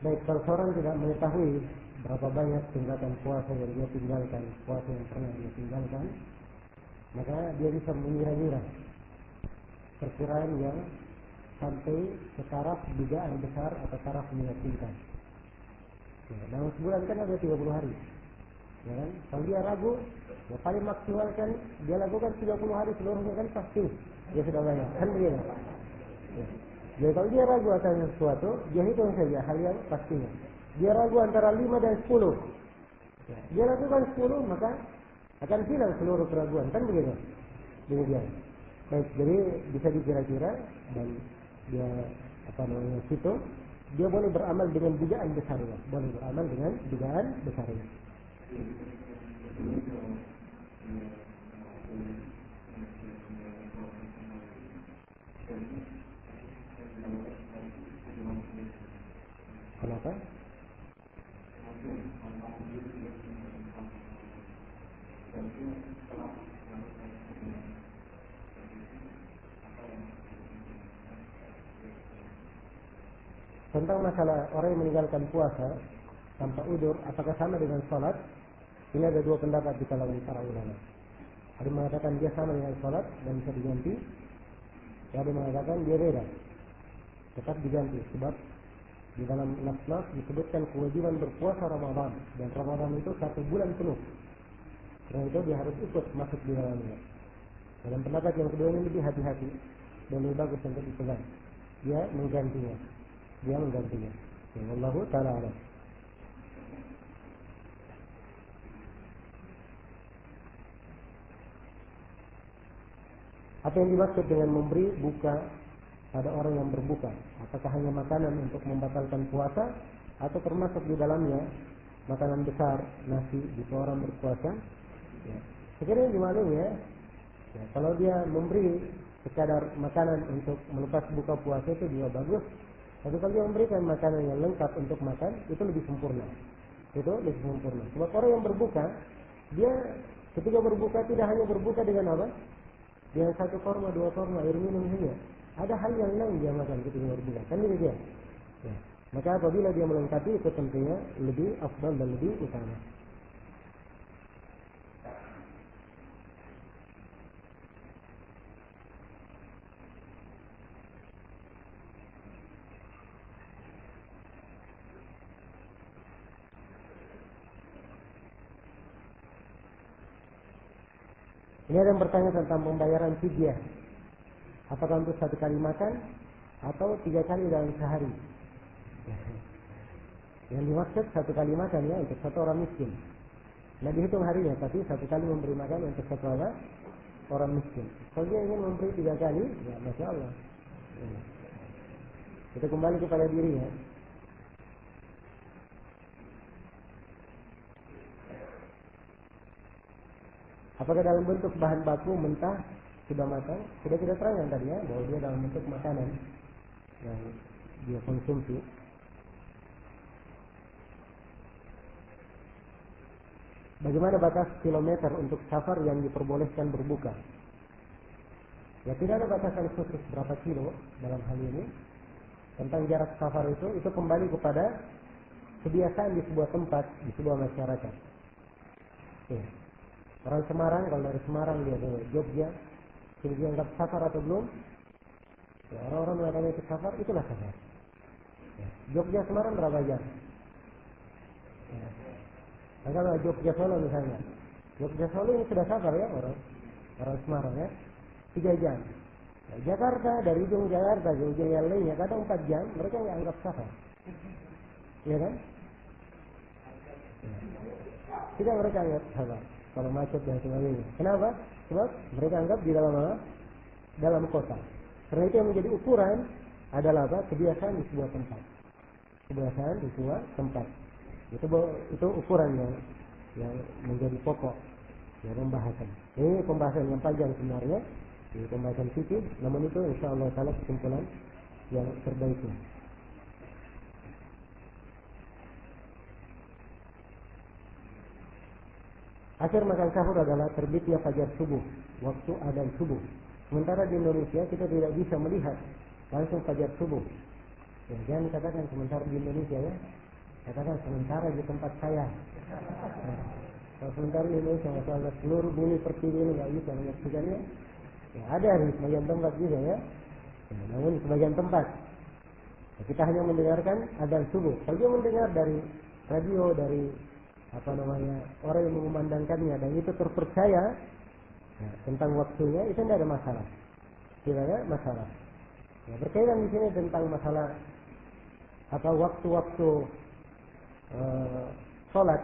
Baik, kalau seorang tidak mengetahui berapa banyak tingkatan puasa yang dia tinggalkan, puasa yang pernah dia tinggalkan, maka dia bisa mengira-ngira perkiraan yang sampai ke taraf dugaan besar atau taraf meyakinkan. Ya, dalam sebulan kan ada 30 hari. Ya kan? Kalau dia ragu, ya paling maksimal kan dia lakukan 30 hari seluruhnya kan pasti dia sudah banyak. Kan begitu. Ya. Jadi kalau dia ragu akan sesuatu, dia hitung saja hal yang pastinya. Dia ragu antara 5 dan 10. Ya. Dia lakukan 10, maka akan hilang seluruh keraguan. Kan begitu? Demikian. Baik, jadi bisa dikira-kira dan dia situ dia boleh beramal dengan dugaan besarnya. Boleh beramal dengan dugaan besarnya. Kenapa? Tentang masalah orang yang meninggalkan puasa tanpa udur, apakah sama dengan sholat? Ini ada dua pendapat di kalangan para ulama. Ada yang mengatakan dia sama dengan sholat dan bisa diganti. Ada yang mengatakan dia beda, tetap diganti. Sebab di dalam nas-nas disebutkan kewajiban berpuasa Ramadan, dan Ramadan itu 1 bulan penuh. Karena itu dia harus ikut masuk di dalamnya. Dalam pendapat yang kedua ini lebih hati-hati dan lebih bagus untuk dipegang. Dia menggantinya. Ya, Wallahu ta'ala alam. Apa yang dimaksud dengan memberi buka pada orang yang berbuka? Apakah hanya makanan untuk membatalkan puasa, atau termasuk di dalamnya makanan besar, nasi jika orang berpuasa? Ya. Sekiranya dimaklumi ya, kalau dia memberi sekadar makanan untuk melepas buka puasa itu juga bagus. Tapi kalau dia memberikan makanan yang lengkap untuk makan, itu lebih sempurna. Sebab orang yang berbuka, dia ketika berbuka tidak hanya berbuka dengan apa? Dengan 1 korma, 2 korma, air minum saja. Ada hal yang lain dia makan ketika berbuka. Kan ini dia. Ya. Maka apabila dia melengkapi itu tentunya lebih afdal dan lebih utama. Ini ada yang bertanya tentang pembayaran fidyah. Apakah untuk 1 kali makan atau 3 kali dalam sehari? Yang dimaksud 1 kali makan ya untuk 1 orang miskin. Nah dihitung harinya, tapi 1 kali memberi makan untuk 1 orang miskin. Kalau dia ingin memberi 3 kali, ya Masya Allah. Kita kembali kepada dirinya. Apakah dalam bentuk bahan baku mentah sudah matang? Sudah kita terangkan tadi ya, bahwa dia dalam bentuk makanan yang dia konsumsi. Bagaimana batas kilometer untuk safar yang diperbolehkan berbuka? Ya tidak ada batasan khusus berapa kilo dalam hal ini. Tentang jarak safar itu kembali kepada kebiasaan di sebuah tempat, di sebuah masyarakat. Ya. Orang Semarang, kalau dari Semarang dia ke Jogja, dia dianggap safar atau belum? Ya, orang-orang mengatakan itu safar, itulah safar. Ya. Jogja Semarang berapa jam? Ya. Nah, kalau Jogja Solo misalnya, Jogja Solo ini sudah safar ya orang Semarang ya, 3 jam. Nah, Jakarta, dari ujung Jakarta ke ujung yang lainnya kadang 4 jam, mereka nggak anggap safar. Iya kan? Ya. Tidak mereka anggap safar. Kalau macet dan sebagainya. Kenapa? Sebab mereka anggap di dalam kota. Karena itu yang menjadi ukuran adalah apa? Kebiasaan di sebuah tempat. Itu ukuran yang menjadi pokok ya pembahasan. Ini pembahasan yang panjang sebenarnya, ini pembahasan fikih. Namun itu insya Allah taala kesimpulan yang terbaiknya. Akhir makan sahur adalah terbitnya fajar subuh, waktu adzan subuh. Sementara di Indonesia kita tidak bisa melihat langsung fajar subuh. Ya, jangan katakan sementara di Indonesia ya, katakan sementara di tempat saya. Nah, kalau sementara di Indonesia, masalah seluruh bumi pertiwi ini nggak bisa menyaksikannya. Ya, ada di sebagian tempat juga ya. Namun di sebagian tempat ya, kita hanya mendengarkan adzan subuh. Kalau dia mendengar dari radio, dari orang yang mengumandangkannya dan itu terpercaya tentang waktunya, itu tidak ada masalah. Ya, berkaitan di sini tentang masalah waktu-waktu sholat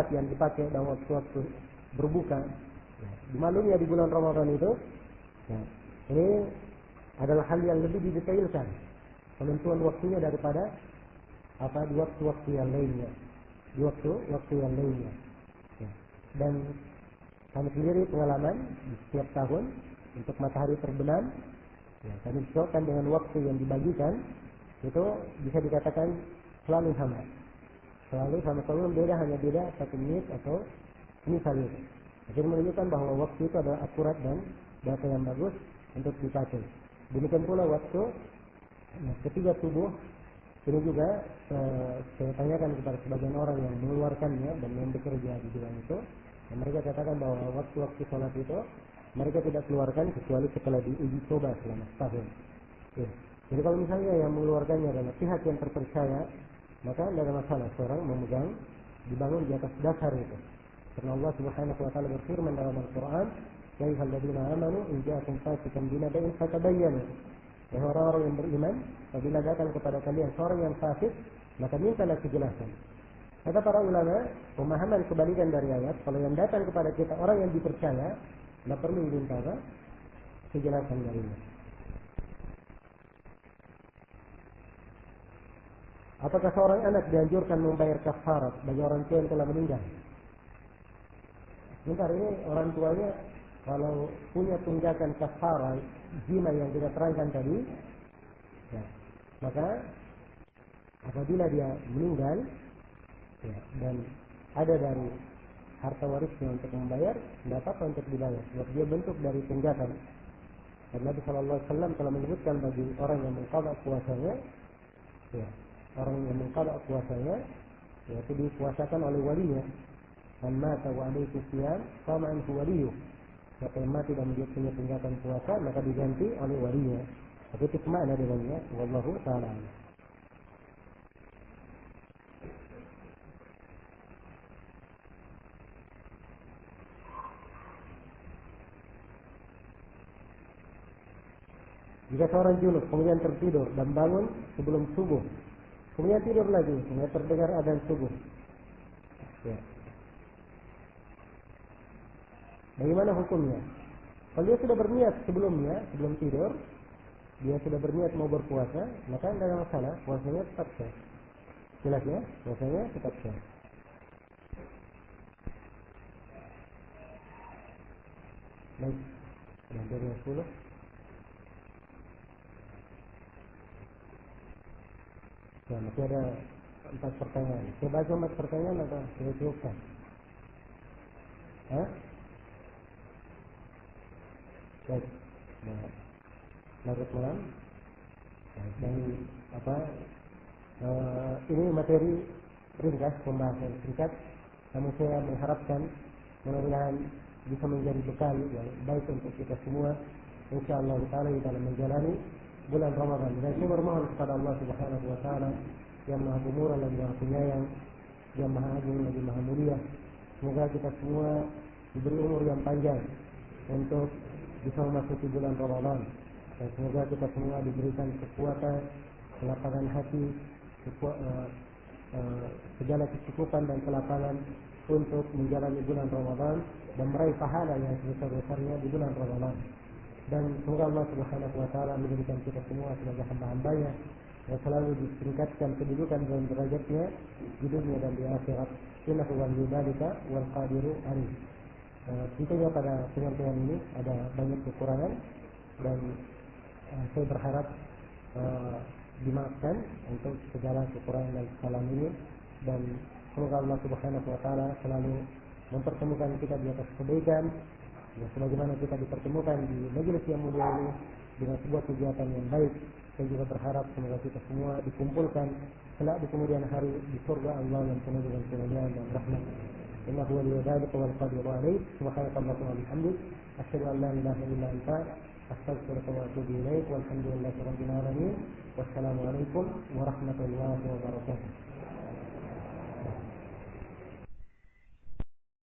yang dipakai dan waktu-waktu berbuka. Ya, dimaklumi ya di bulan Ramadan itu, ya, ini adalah hal yang lebih didetailkan penentuan waktunya daripada di waktu-waktu yang lainnya. Ya. Dan kami sendiri pengalaman di setiap tahun untuk matahari terbenam, ya, kami sesuaikan dengan waktu yang dibagikan, itu bisa dikatakan selalu sama. Selalu beda, hanya beda 1 menit atau misalnya. Jadi menunjukkan bahwa waktu itu adalah akurat dan data yang bagus untuk dipakai. Demikian pula waktu ketika subuh Ini juga saya tanyakan kepada sebagian orang yang mengeluarkannya dan yang bekerja di bidang itu, dan mereka katakan bahwa waktu-waktu sholat itu mereka tidak keluarkan kecuali setelah diuji coba selama setahun. Ya. Jadi kalau misalnya yang mengeluarkannya adalah pihak yang terpercaya, maka tidak ada masalah seorang memegang, dibangun di atas dasar itu. Karena Allah Subhanahu wa taala berfirman dalam Al-Qur'an, "Ya ayyuhalladzina amanu in ja'akum fasiqun binaba'in fatabayyanu." Wahai orang-orang yang beriman, apabila datang kepada kalian seorang yang fasik, maka mintalah kejelasan. Kata para ulama, pemahaman kebalikan dari ayat, kalau yang datang kepada kita orang yang dipercaya, tidak perlu diminta kejelasan darinya. Apakah seorang anak dianjurkan membayar kafarat bagi orang tua yang telah meninggal? Sebentar, ini orang tuanya kalau punya tunggakan kafarat jima yang kita terangkan tadi, ya, maka apabila dia meninggal, ya, dan ada dari harta warisnya untuk membayar, tidak apa-apa untuk dibayar, sebab dia bentuk dari tunggakan. Dan Nabi Shallallahu Alaihi Wasallam telah menyebutkan bagi orang yang mengqada puasanya, ya, orang yang mengqada puasanya, yaitu dipuasakan oleh walinya. Man mata wa alaihi siyam, sama anhu waliyuh. Siapa yang mati dan dia punya tunggakan puasa, maka diganti oleh walinya. Tapi itu makna dengannya, wallahu ta'ala. Jika seorang junub kemudian tertidur dan bangun sebelum subuh, kemudian tidur lagi, kemudian terdengar adzan subuh, ya, bagaimana hukumnya? Kalau dia sudah berniat sebelumnya, sebelum tidur, dia sudah berniat mau berpuasa, maka tidak ada masalah, puasanya tetap sah. Jelas ya, puasanya tetap sah. Baik, dan dari 10. Ya, masih ada 4 pertanyaan. Saya baca 4 pertanyaan atau saya cukupkan? Hah? Baik. Nah, larut malam. Dan ini materi ringkas, pembahasan singkat. Namun saya mengharapkan mudah-mudahan bisa menjadi bekal yang baik untuk kita semua, insyaallah taala di dalam menjalani bulan Ramadan. Dan saya bermohon kepada Allah Subhanahu wa taala yang Maha Pemurah dan Maha Penyayang, yang Maha Agung lagi Maha Mulia. Semoga kita semua diberi umur yang panjang untuk bisa memasuki bulan Ramadan. Dan semoga kita semua diberikan kekuatan, kelapangan hati, segala kecukupan dan kelapangan untuk menjalani bulan Ramadan dan meraih pahala yang sebesar-besarnya di bulan Ramadan. Dan semoga Allah Subhanahu wa taala menjadikan kita semua sebagai hamba-hambanya yang selalu ditingkatkan kedudukan dan derajatnya di dunia dan di akhirat. Innahu waliyyu dzalika wal qadiru alaih. Tentunya pada penyampaian ini ada banyak kekurangan dan saya berharap dimaafkan untuk segala kekurangan dan kesalahan ini, dan semoga Allah Subhanahu wa taala selalu mempertemukan kita di atas kebaikan, ya, sebagaimana kita dipertemukan di majelis yang mulia ini dengan sebuah kegiatan yang baik. Saya juga berharap semoga kita semua dikumpulkan kelak di kemudian hari di surga Allah yang penuh dengan kemuliaan dan rahmat. Innahu waliyyu dzalika wal qadiru alaih. Subhanakallahumma wa bihamdik, asyhadu an la ilaha illa anta, astaghfiruka wa atubu ilaik. Walhamdulillahi rabbil alamin. Wassalamu alaikum warahmatullahi wabarakatuh.